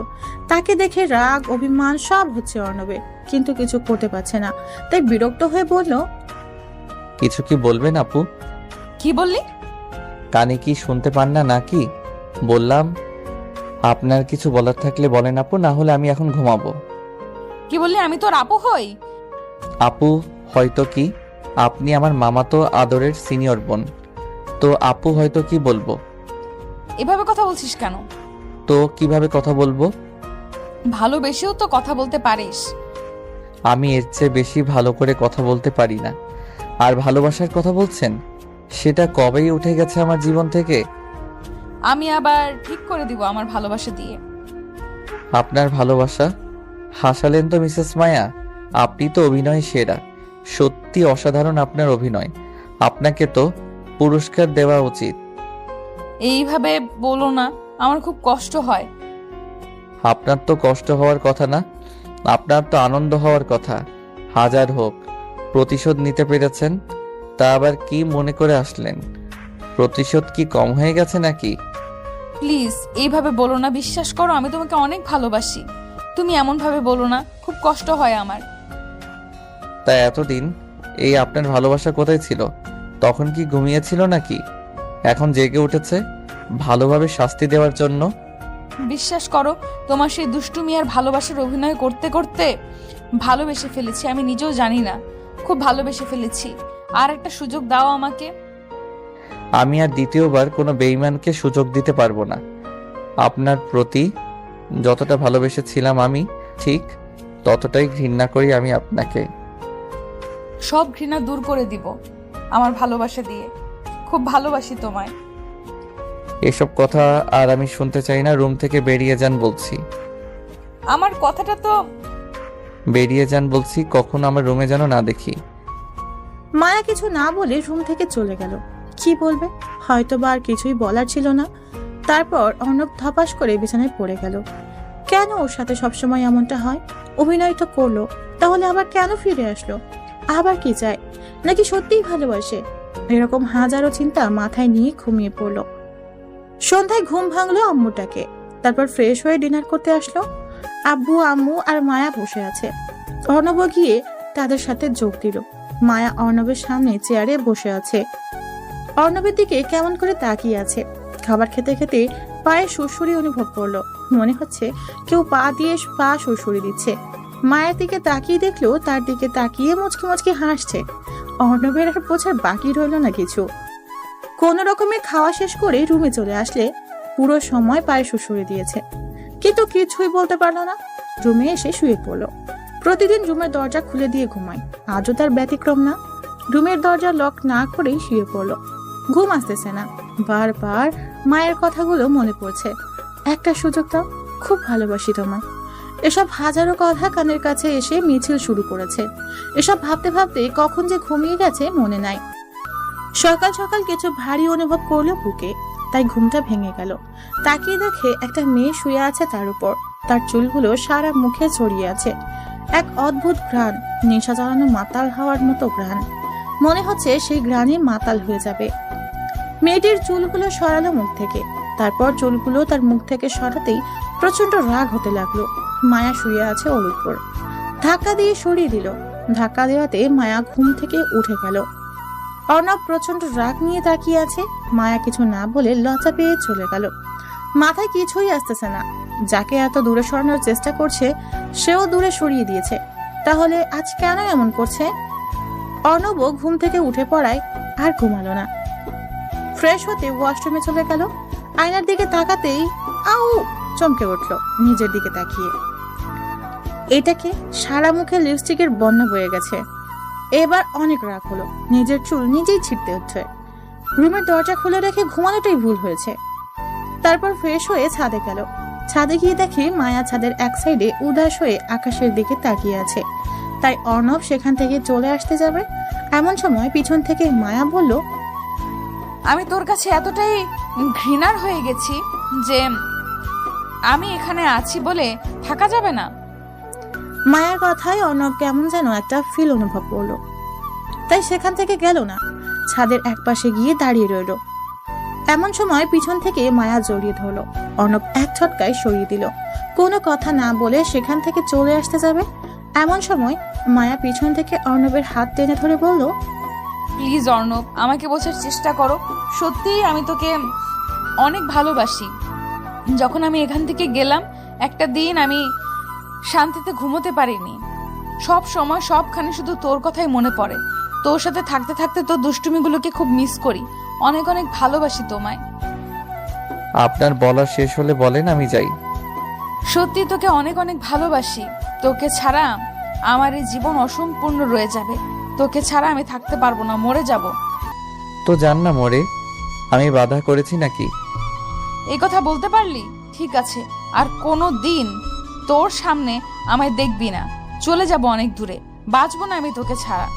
তাকে দেখে রাগ অভিমান সব হচ্ছে অর্ণবের, কিন্তু কিছু করতে পারছে না। তাই বিরক্ত হয়ে বলল, কিছু কি বলবেন আপু? কি বললি? কানে কি শুনতে পান না নাকি? বললাম আপনার কিছু বলার থাকলে বলেন আপু, না হলে আমি এখন ঘুমাবো। কি বললি? আমি তোর আপু হই? আপু হয়তো কি, আপনি আমার মামাতো আদরের সিনিয়র বোন। তো আপু হয়তো কি বলবো? এভাবে কথা বলছিস কেন? তো কিভাবে কথা বলবো? ভালোবেসেও তো কথা বলতে পারিস। আমি এর চেয়ে বেশি ভালো করে কথা বলতে পারি না। আর ভালোবাসার কথা বলছেন, সেটা কবেই উঠে গেছে আমার জীবন থেকে। আমি আবার ঠিক করে দিব আমার ভালোবাসা দিয়ে। আপনার ভালোবাসা? হাসালেন তো মিসেস মায়া, আপনি তো অভিনয় সেরা। সত্যি অসাধারণ আপনার অভিনয়। আপনাকে তো পুরস্কার দেওয়া উচিত। এইভাবে বলো না, আমার খুব কষ্ট হয়। আপনার তো কষ্ট হওয়ার কথা না, আপনার তো আনন্দ হওয়ার কথা। হাজার হোক, প্রতিশোধ নিতে পেরেছেন, তা আবার কি মনে করে আসলেন? প্রতিশোধ কি কম হয়ে গেছে নাকি? প্লিজ এইভাবে বলো না, বিশ্বাস করো আমি তোমাকে অনেক ভালোবাসি। তুমি এমন ভাবে বলো না, খুব কষ্ট হয় আমার। তা এতদিন এই আপনার ভালোবাসা কোথায় ছিল? তখন কি ঘুমিয়েছিল নাকি? এখন জেগে উঠেছে ভালোভাবে শাস্তি দেওয়ার জন্য? বিশ্বাস করো, তোমার সেই দুষ্টুমি আর ভালোবাসার অভিনয় করতে করতে ভালোবেসে ফেলেছি, আমি নিজেও জানি না। খুব ভালোবেসে ফেলেছি। আর একটা সুযোগ দাও আমাকে। আমি আর দ্বিতীয়বার কোনো বেঈমানকে সুযোগ দিতে পারবো না। আপনার প্রতি যতটা ভালোবেসেছিলাম আমি, ঠিক ততটাই ঘৃণা করি আমি আপনাকে। সব ঘৃণা দূর করে দিব আমার ভালোবাসা দিয়ে। খুব ভালোবাসি তোমায়। এসব কথা আর আমি শুনতে চাই না। রুম থেকে বেরিয়ে যান বলছি। আমার কথাটা তো বেরিয়ে যান বলছি, কখনো আমার রুমে যেন না দেখি। মায়া কিছু না বলে রুম থেকে চলে গেল। কি বলবে, হয়তো বা আর কিছুই বলার ছিল না। তারপর অর্ণব ধপাস করে বিছানায় পড়ে গেল। কেন ওর সাথে সবসময় এমনটা হয়? অভিনয় তো করলো, তাহলে আবার কেন ফিরে আসলো? আবার কি চায়? নাকি সত্যিই ভালোবাসে? এরকম হাজারো চিন্তা মাথায় নিয়ে ঘুমিয়ে পড়লো। সন্ধ্যায় ঘুম ভাঙলো আম্মুটাকে। তারপর ফ্রেশ হয়ে ডিনার করতে আসলো। আব্বু, আম্মু আর মায়া বসে আছে। অর্ণব গিয়ে তাদের সাথে যোগ দিল। মায়া অর্ণবের সামনে চেয়ারে বসে আছে। অর্ণবের দিকে কেমন করে তাকিয়ে আছে। খাবার খেতে খেতে পায়ে সুরসুরি অনুভব করলো। মনে হচ্ছে কেউ পা দিয়ে পা সুরসুরি দিচ্ছে। মায়ের দিকে তাকিয়ে দেখলো তার দিকে তাকিয়ে মুচকি মুচকি হাসছে। অর্ণবের আর বোঝার বাকি রইল না কিছু। কোন রকমে খাওয়া শেষ করে রুমে চলে আসলে পুরো সময় পায়ে সুরসুরি দিয়েছে, কিন্তু কিছুই বলতে পারলো না। রুমে এসে শুয়ে পড়লো। প্রতিদিন রুমের দরজা খুলে দিয়ে ঘুমায়, আজও তার ব্যতিক্রম না। রুমের দরজা লক না করেই শুয়ে পড়লো। ঘুম আসতেছে না। বারবার মায়ের কথাগুলো মনে পড়ছে। একটা সুযোগ দাও, খুব ভালোবাসি তোমায়। এসব হাজারো কথা কানের কাছে এসে মিছিল শুরু করেছে। এসব ভাবতে ভাবতে কখন যে ঘুমিয়ে গেছে মনে নাই। সকাল সকাল কিছু ভারী অনুভব করলো বুকে, তাই ঘুমটা ভেঙে গেল। তাকিয়ে দেখে একটা মেয়ে শুয়ে আছে তার উপর। তার চুলগুলো সারা মুখে ছড়িয়ে আছে। এক অদ্ভুত ঘ্রাণ, নেশা চালানো মাতাল হওয়ার মতো ঘ্রাণ। মনে হচ্ছে সেই ঘ্রাণে মাতাল হয়ে যাবে। মেয়েটির চুলগুলো সরালো মুখ থেকে। তারপর চুলগুলো তার মুখ থেকে সরাতেই প্রচন্ড রাগ হতে লাগলো। মায়া শুয়ে আছে ওর উপর। ধাক্কা দিয়ে সরিয়ে দিল। ধাক্কা দেওয়াতে মায়া ঘুম থেকে উঠে গেল। অর্ণব প্রচন্ড রাগ নিয়ে তাকিয়ে আছে। মায়া কিছু না বলে লজ্জা পেয়ে চলে গেল। মাথায় কিছুই আসতেছে না। যাকে এত দূরে সরানোর চেষ্টা করছে সেও দূরে সরিয়ে দিয়েছে। তাহলে আজ কেন এমন করছে? অর্ণবও ঘুম থেকে উঠে পড়ায় আর ঘুমালো না। ফ্রেশ হতে ওয়াশরুমে চলে গেল। আয়নার দিকে তাকাতেই আউ চমকে উঠল নিজের দিকে তাকিয়ে। এটাকে সারা মুখে লিপস্টিকের বন্যা বয়ে গেছে। এবার অনেক রাগ হলো। নিজের চুল নিজেই ছিঁড়তে হচ্ছে। রুমের দরজা খুলে রেখে ঘুমানোটাই ভুল হয়েছে। তারপর ফ্রেশ হয়ে ছাদে গেল। ছাদে গিয়ে দেখে মায়া ছাদের এক সাইডে উদাস হয়ে আকাশের দিকে তাকিয়ে আছে। তাই অর্ণব সেখান থেকে চলে আসতে যাবে, এমন সময় পিছন থেকে মায়া বলল, আমি তোর কাছে এতটাই ঘৃণার হয়ে গেছি যে আমি এখানে আছি বলে থাকা যাবে না। মায়ার কথায় অর্ণব কেমন যেন একটা ফিল অনুভব করলো। তাই সেখান থেকে গেল না, ছাদের এক পাশে গিয়ে দাঁড়িয়ে রইল। এমন সময় পিছন থেকে মায়া জড়িয়ে ধরলো। অর্ণব এক ছটকায় সরিয়ে দিল। কোনো কথা না বলে সেখান থেকে চলে আসতে যাবে, এমন সময় মায়া পিছন থেকে অর্ণবের হাত টেনে ধরে বলল, প্লিজ অর্ণব, আমাকে বোঝার চেষ্টা করো। সত্যিই আমি তোকে অনেক ভালোবাসি। যখন আমি এখান থেকে গেলাম একটা দিন আমি শান্তিতে ঘুমোতে পারিনি। সব সময় সবখানে শুধু তোর কথাই মনে পড়ে। তোর সাথে থাকতে থাকতে তোর দুষ্টুমিগুলোকে খুব মিস করি। অনেক অনেক ভালোবাসি তোমায়। আপনার বলা শেষ হলে বলেন, আমি যাই। সত্যি তোকে অনেক অনেক ভালোবাসি। তোকে ছাড়া আমার এই জীবন অসম্পূর্ণ রয়ে যাবে। তোকে ছাড়া আমি থাকতে পারবো না, মরে যাব। তো যান না মরে, আমি বাধা করেছি নাকি? এই কথা বলতে পারলি? ঠিক আছে, আর কোনো দিন তোর সামনে আমায় দেখবি না। চলে যাব অনেক দূরে, বাঁচবো না আমি তোকে ছাড়া।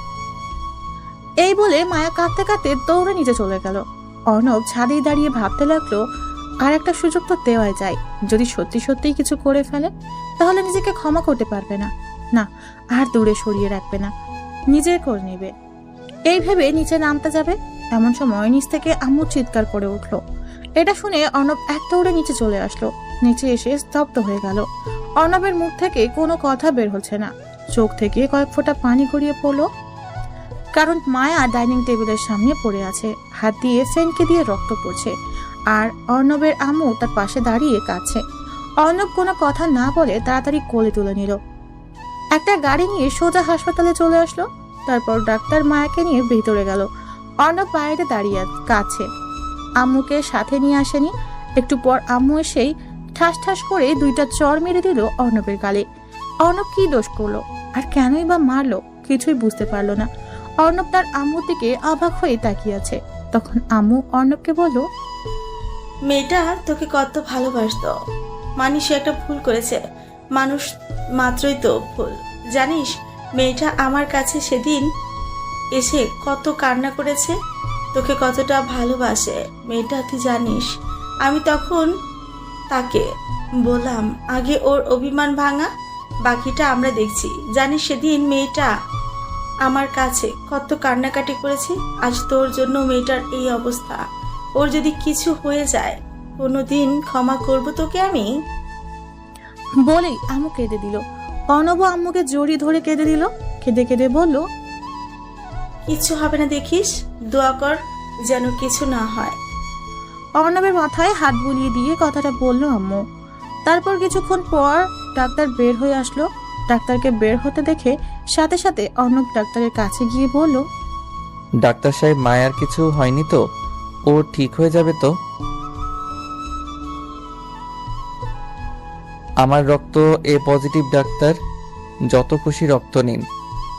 এই বলে মায়া কাঁদতে কাঁদতে দৌড়ে নিচে চলে গেল। অর্ণব ছাদেই দাঁড়িয়ে ভাবতে লাগলো, আর একটা সুযোগ তো দেওয়াই যায়। যদি সত্যি সত্যিই কিছু করে ফেলে তাহলে নিজেকে ক্ষমা করতে পারবে না, না আর দূরে সরিয়ে রাখবে না, নিজের খোঁজ নেবে। এই ভেবে নিচে নামতে যাবে, এমন সময় নিচ থেকে আম্মু চিৎকার করে উঠলো। এটা শুনে অর্ণব এক দৌড়ে নিচে চলে আসলো। নিচে এসে স্তব্ধ হয়ে গেল। অর্ণবের মুখ থেকে কোনো কথা বের হচ্ছে না, চোখ থেকে কয়েক ফোঁটা পানি গড়িয়ে পড়লো। কারণ মায়া ডাইনিং টেবিলের সামনে পড়ে আছে, হাত দিয়ে ফ্যানকে দিয়ে রক্ত পড়ছে, আর অর্ণবের আম্মু তার পাশে দাঁড়িয়ে কাঁদছে। অর্ণব কোনো কথা না বলে তাড়াতাড়ি কোলে তুলে নিল। একটা গাড়ি নিয়ে সোজা হাসপাতালে চলে আসলো। তারপর ডাক্তার মায়াকে নিয়ে ভেতরে গেল। অর্ণব বাইরে দাঁড়িয়ে কাঁদছে, আম্মুকে সাথে নিয়ে আসেনি। একটু পর আম্মু এসেই ঠাস ঠাস করে দুইটা চড় মেরে দিল অর্ণবের গালে। অর্ণব কি দোষ করলো আর কেনই বা মারলো কিছুই বুঝতে পারলো না। অর্ণব তার আম্মুর দিকে অবাক হয়ে তাকিয়ে আছে। তখন আম্মু অর্ণবকে বলল, মেয়েটা তোকে কত ভালোবাসতো, মানি সে একটা ভুল করেছে, মানুষ মাত্রই তো ভুল। জানিস মেয়েটা আমার কাছে সেদিন এসে কত কান্না করেছে, তোকে কতটা ভালোবাসে মেয়েটা তুই জানিস। আমি তখন তাকে বললাম আগে ওর অভিমান ভাঙা, বাকিটা আমরা দেখছি। জানিস সেদিন মেয়েটা আমার কাছে কত কান্নাকাটি করেছে। আজ তোর জন্য মেয়েটার এই অবস্থা। ওর যদি কিছু হয়ে যায় কোনোদিন ক্ষমা করব তোকে আমি। বলেই আম্মু কেঁদে দিল। অর্ণব আম্মুকে জড়িয়ে ধরে কেঁদে দিল। কেঁদে কেঁদে বলল, কিচ্ছু হবে না দেখিস, দোয়া কর যেন কিছু না হয়। অর্ণবের মাথায় হাত বুলিয়ে দিয়ে কথাটা বলল আম্মু। তারপর কিছুক্ষণ পর ডাক্তার বের হয়ে আসলো। ডাক্তারকে বের হতে দেখে সাথে সাথে অর্ণব ডাক্তারের কাছে গিয়ে বলল, ডাক্তার সাহেব, মায়ার কিছু হয়নি তো? ও ঠিক হয়ে যাবে তো? আমার রক্ত এ পজিটিভ ডাক্তার, যত খুশি রক্ত নিন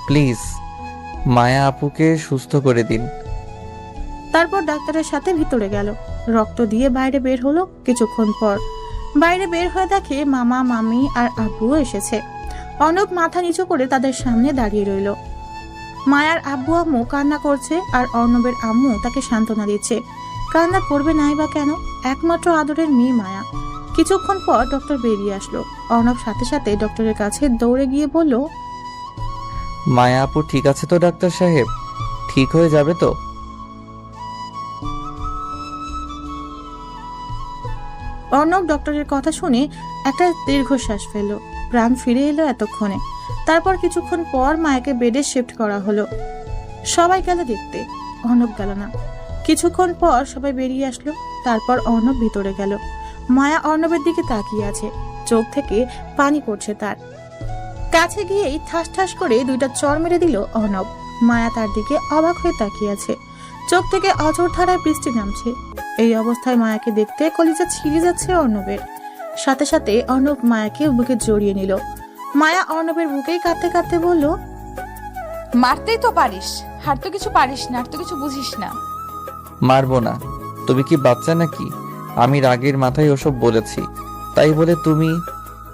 প্লিজ, মায়া আপুকে সুস্থ করে দিন। তারপর ডাক্তারের সাথে ভিতরে গেল। রক্ত দিয়ে বাইরে বের হলো। কিছুক্ষণ পর বাইরে বের হয়ে দেখে মামা মামি আর আব্বুও এসেছে। অর্ণব মাথা নিচু করে তাদের সামনে দাঁড়িয়ে রইল। মায়ার আব্বু আম্মু কান্না করছে আর অর্ণবের আম্মু তাকে সান্ত্বনা দিচ্ছে। কান্না করবে নাই বা কেন, একমাত্র আদরের মেয়ে মায়া। কিছুক্ষণ পর ডক্টর বেরিয়ে আসলো। অর্ণব সাথে সাথে ডক্টরের কাছে দৌড়ে গিয়ে বলল, মায়া আপু ঠিক আছে তো ডাক্তার সাহেব? ঠিক হয়ে যাবে তো? অর্ণব ডক্টরের কথা শুনে একটা দীর্ঘশ্বাস ফেলল। প্রাণ ফিরে এলো এতক্ষণে। তারপর কিছুক্ষণ পর মায়াকে বেডে শিফট করা হলো। সবাই গেল দেখতে, অর্ণব গেল না। কিছুক্ষণ পর সবাই বেরিয়ে আসলো। তারপর অর্ণব ভিতরে গেল। মায়া অর্ণবের দিকে তাকিয়ে আছে, চোখ থেকে পানি পড়ছে তার। কাছে গিয়েই ঠাস ঠাস করে দুইটা চড় মেরে দিল অর্ণব। মায়া তার দিকে অবাক হয়ে তাকিয়ে আছে, চোখ থেকে অঝোর ধারায় বৃষ্টি নামছে। এই অবস্থায় মায়াকে দেখতে কলিজা ছিঁড়ে যাচ্ছে অর্ণবের। সাথে সাথে অর্ণব মায়াকে বুকে জড়িয়ে নিল। মায়া অর্ণবের বুকেই কাঁদতে কাঁদতে বলল, মারতেই তো পারিস, আর তো কিছু পারিস না, আর তো কিছু বুঝিস না। মারবো না? তুমি কি বাচ্চা নাকি? আমি রাগের মাথায় ওসব বলেছি, তাই বলে তুমি,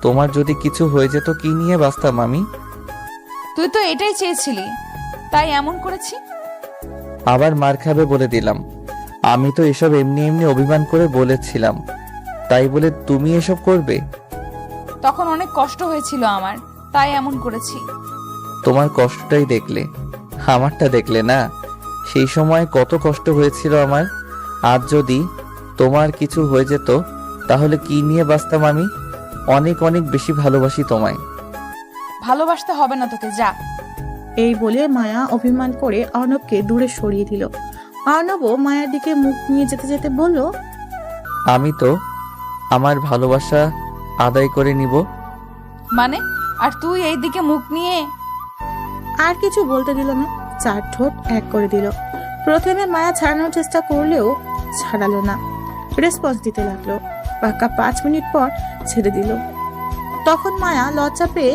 তোমার যদি কিছু হয়ে যেত কি নিয়ে বাঁচতাম আমি? তুই তো এটাই চেয়েছিলি, তাই এমন করেছি। আবার মার খাবে বলে দিলাম। আমি তো এসব এমনি এমনি অভিমান করে বলেছিলাম, তাই বলে তুমি এসব করবে? তখন অনেক কষ্ট হয়েছিল আমার, তাই এমন করেছি। তোমার কষ্টটাই দেখলে, আমারটা দেখলে না। সেই সময় কত কষ্ট হয়েছিল আমার। আজ যদি তোমার কিছু হয়ে যেত তাহলে কি নিয়ে বাঁচতাম আমি? অনেক অনেক বেশি ভালোবাসি তোমায়। ভালোবাসতে হবে না তোকে, যা। এই বলে মায়া অভিমান করে অর্ণবকে দূরে সরিয়ে দিল। অর্ণবও মায়ের দিকে মুখ নিয়ে যেতে যেতে বলল, আমি তো আমার ভালোবাসা আদায় করে নিব। মানে? আর তুই এই দিকে মুখ নিয়ে? আর কিছু বলতে দিল না, চার ঠোঁট এক করে দিল। প্রথমে মায়া ছাড়ানোর চেষ্টা করলেও ছাড়ালো না, রেসপন্স দিতে লাগলো। পাক্কা 5 মিনিট পর ছেড়ে দিল। তখন মায়া লজ্জা পেয়ে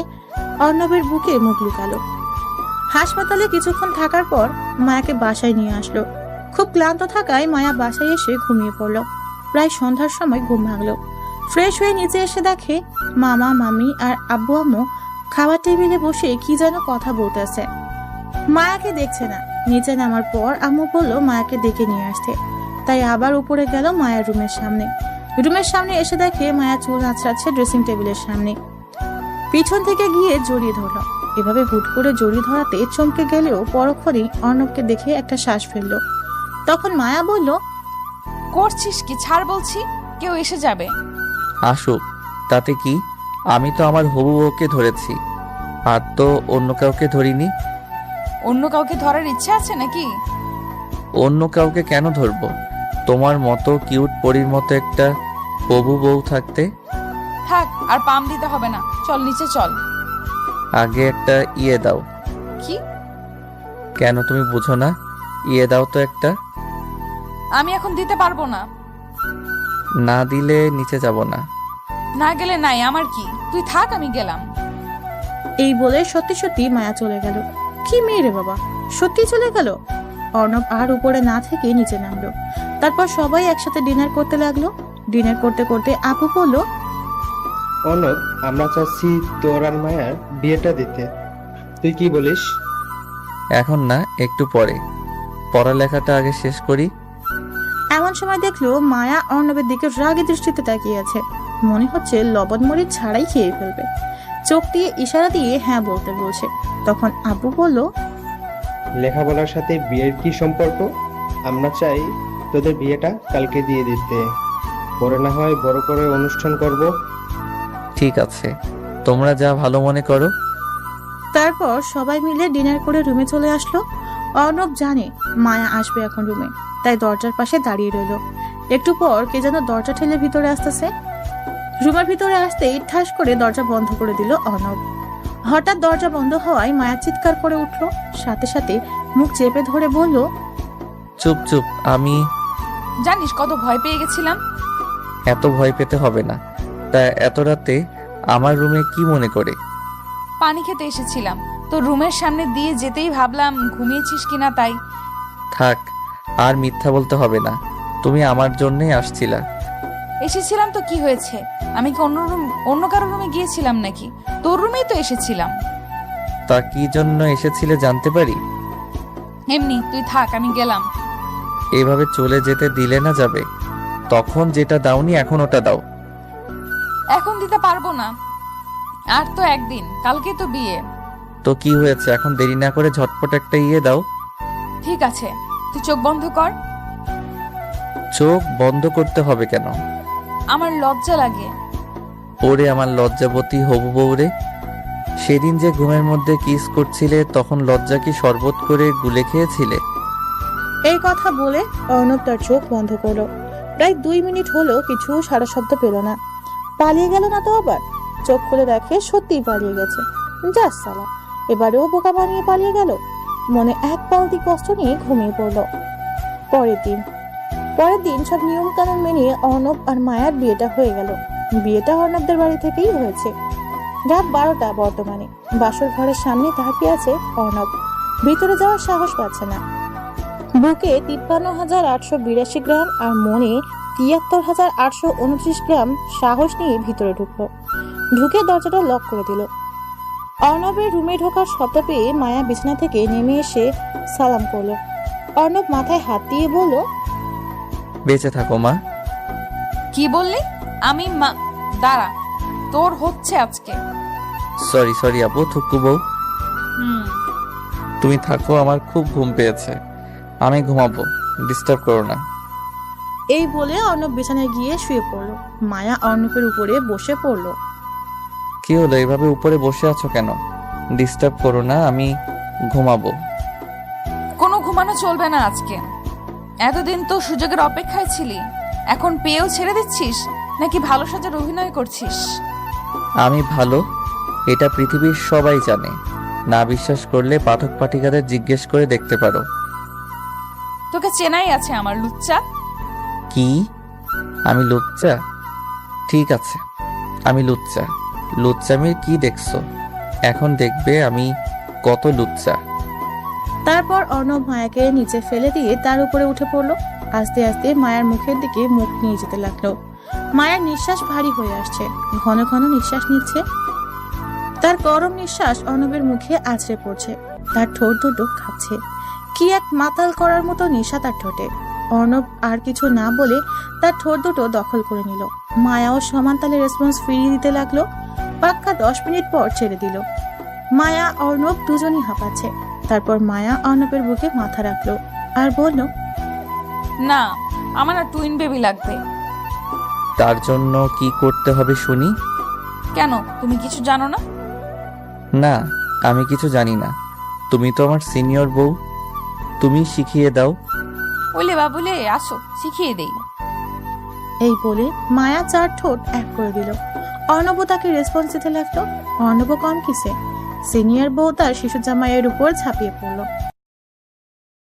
অর্ণবের বুকে মুখ লুকালো। হাসপাতালে কিছুক্ষণ থাকার পর মায়াকে বাসায় নিয়ে আসলো। খুব ক্লান্ত থাকায় মায়া বাসায় এসে ঘুমিয়ে পড়ল। প্রায় সন্ধ্যার সময় ঘুম ভাঙলো। ফ্রেশ হয়ে নিচে এসে দেখে মামা মামি আর আব্বু আম্মু খাবার টেবিলে বসে কি যেন কথা বলতেছে। মায়াকে দেখছে না। নিচে নামার পর আম্মু বলল মায়াকে ডেকে নিয়ে আসতে, তাই আবার উপরে গেল মায়ের রুমের সামনে। রুমের সামনে এসে দেখে মায়া চুল আঁচড়াচ্ছে ড্রেসিং টেবিলের সামনে। পিছন থেকে গিয়ে জড়িয়ে ধরল। এভাবে হুট করে জড়িয়ে ধরাতে চমকে গেলেও পরক্ষণেই অর্ণবকে দেখে একটা শ্বাস ফেললো। তখন মায়া বলল, করছিস কি? ছাড় বলছি, কেউ এসে যাবে। আসুক, তাতে কি? আমি তো আমার হবু বউকে ধরেছি, আর তো অন্য কাউকে ধরিনি। অন্য কাউকে ধরার ইচ্ছা আছে নাকি? অন্য কাউকে কেন ধরবো? তোমার মতো কিউট পরীর মতো একটা হবু বউ থাকতে। থাক, আর পাম দিতে হবে না, চল নিচে চল। আগে একটা ইয়ে দাও। কি? কেন তুমি বুঝো না? ইয়ে দাও তো একটা। আমি এখন দিতে পারবো না। না দিলে নিচে যাব না। না গেলে নাই, আমার কি? তুই থাক, আমি গেলাম। এই বলে সত্যি সত্যি মায়া চলে গেল। কি মেয়ে রে বাবা, সত্যি চলে গেল। অর্ণব আর উপরে না থেকে নিচে নামলো। তারপর সবাই একসাথে ডিনার করতে লাগলো। ডিনার করতে করতে আপু বলল, অর্ণব, আমরা চাচ্ছি তোর আর মায়ার বিয়েটা দিতে, তুই কি বলিস? এখন না, একটু পরে। পড়ালেখাটা আগে শেষ করি। এমন সময় দেখলো মায়া অর্ণবের দিকে রাগী দৃষ্টিতে তাকিয়ে আছে। মনে হচ্ছে লবণ মরিচ ছাড়াই খেয়ে ফেলবে। চোখ দিয়ে ইশারা দিয়ে হ্যাঁ বলতে বলছে। তখন আব্বু বলল, লেখাপড়ার সাথে বিয়ের কি সম্পর্ক? আমরা চাই তোদের বিয়েটা কালকে দিয়ে দিতে, পরে না হয় বড় করে অনুষ্ঠান করব। ঠিক আছে, তোমরা যা ভালো মনে করো। তারপর সবাই মিলে ডিনার করে রুমে চলে আসলো। অর্ণব জানে মায়া আসবে এখন রুমে, তাই দরজার পাশে দাঁড়িয়ে রইল। একটু পর কে যেন দরজা ঠেলে ভিতরে আসতেছে। রুমের ভিতরে আসতেই ঠাস করে দরজা বন্ধ করে দিল অর্ণব। হঠাৎ দরজা বন্ধ হওয়ায় মায়া চিৎকার করে উঠল। সাথে সাথে মুখ চেপে ধরে বলল, চুপ চুপ। আমি জানিস কত ভয় পেয়ে গেছিলাম। এত ভয় পেতে হবে না। তা এত রাতে আমার রুমে কি মনে করে? পানি খেতে এসেছিলাম, তোর রুমের সামনে দিয়ে যেতেই ভাবলাম ঘুমিয়েছিস কিনা, তাই। থাক, আর মিথ্যা বলতে হবে না। তুমি আমার জন্যই আসছিলা। এসেছিলাম তো কি হয়েছে? আমি কি অন্য কারোর রুমে গিয়েছিলাম নাকি? তোর রুমেই তো এসেছিলাম। তা কি জন্য এসেছিলে জানতে পারি? এমনি, তুই থাক, আমি গেলাম। এভাবে চলে যেতে দিলে না যাবে। তখন যেটা দাওনি এখন ওটা দাও। এখন দিতে পারবো না, আর তো একদিন, কালকে তো বিয়ে। তো কি হয়েছে? এখন দেরি না করে ঝটপট একটা ইয়ে দাও। ঠিক আছে, তুই চোখ বন্ধ কর। চোখ বন্ধ করতে হবে কেন? আমার লজ্জা লাগে। ওরে আমার লজ্জাবতী হবু বউরে, সেদিন যে ঘুমের মধ্যে কিস করছিলে তখন লজ্জা কি শরবত করে গুলে খেয়েছিলে? এই কথা বলে অর্ণব তার চোখ বন্ধ করলো। প্রায় 2 মিনিট হলো কিছু সারা শব্দ পেল না। পালিয়ে গেল না তো আবার? চোখ খুলে দেখে সত্যিই পালিয়ে গেছে। যা সালা, এবারেও বোকা বানিয়ে পালিয়ে গেল। মনে এক পালতি কষ্ট নিয়ে ঘুমিয়ে পড়ল। পরের দিন সব নিয়ম কানুন মেনে অর্ণব আর মায়ার বিয়েটা হয়ে গেল। বিয়েটা অর্ণবদের বাড়ি থেকেই হয়েছে। রাত 12টা বর্তমানে। বাসর ঘরের সামনে তাকিয়ে আছে অর্ণব। ভিতরে যাওয়ার সাহস পাচ্ছে না। বুকে 53,882 গ্রাম আর মনে 73,829 গ্রাম সাহস নিয়ে ভিতরে ঢুকলো। ঢুকে দরজাটা লক করে দিল। অর্ণবের রুমে ঢোকার শব্দ পেয়ে মায়া বিছানা থেকে নেমে এসে সালাম করলো। অর্ণব মাথায় হাত দিয়ে বলল, বেঁচে থাকো মা। কি বললি? আমি দাঁড়া, তোর হচ্ছে আজকে। সরি আপু, থুকু বউ। হুম, তুমি থাকো, আমার খুব ঘুম পেয়েছে। আমি ঘুমাবো, ডিস্টার্ব করো না। এই বলে অর্ণব বিছানায় গিয়ে শুয়ে পড়ল। মায়া অর্ণবের উপরে বসে পড়ল। কি হলো, এভাবে উপরে বসে আছো কেন? ডিস্টার্ব করো না, আমি ঘুমাবো। কোনো ঘুমানো চলবে না আজকে। এতদিন তো সুযোগের অপেক্ষায় ছিলি, এখন পেয়েও ছেড়ে দিচ্ছিস নাকি ভালো সাজার অভিনয় করছিস? আমি ভালো, এটা পৃথিবীর সবাই জানে। না বিশ্বাস করলে পাঠক পাঠিকাদের জিজ্ঞেস করে দেখতে পারো। তোকে চেনাই আছে আমার, লুচ্চা। কি? আমি লুচ্চা? ঠিক আছে, আমি লুচ্চা। লুচ্চামির কি দেখছো? এখন দেখবে আমি কত লুচ্চা। তারপর অর্ণব মায়াকে নিচে ফেলে দিয়ে তার উপরে উঠে পড়ল। আস্তে আস্তে মায়ার মুখের দিকে মুখ নিয়ে যেতে লাগলো। মায়ের নিঃশ্বাস ভারী হয়ে আসছে, ঘন ঘন নিঃশ্বাস নিচ্ছে। তার গরম নিঃশ্বাস অর্ণবের মুখে আছড়ে পড়ছে, তার ঠোঁট দুটো কাঁপছে। কি এক মাতাল করার মতো নেশা তার ঠোঁটে। অর্ণব আর কিছু না বলে তার ঠোঁট দুটো দখল করে নিল। মায়াও সমান তালে রেসপন্স ফিরিয়ে দিতে লাগলো। পাক্কা 10 মিনিট পর ছেড়ে দিল। মায়া অর্ণব দুজনই হাঁপাচ্ছে। তারপর মায়া অর্ণবের বুকে মাথা রাখলো আর বলল, না, আমার না টুইন বেবি লাগবে। তার জন্য কি করতে হবে শুনি? কেন, তুমি কিছু জানো না? না, আমি কিছু জানি না। তুমি তো আমার সিনিয়র বউ, তুমি শিখিয়ে দাও। ওলে বাবুলে, আসো শিখিয়ে দেই। এই বলে মায়া 4 ঠোঁট এক করে দিল। অর্ণব তাকে রেসপন্স দিতে লাগলো। অর্ণব কম কিসে, সিনিয়র বউ তার শিশু জামাইয়ের উপর ঝাঁপিয়ে পড়লো।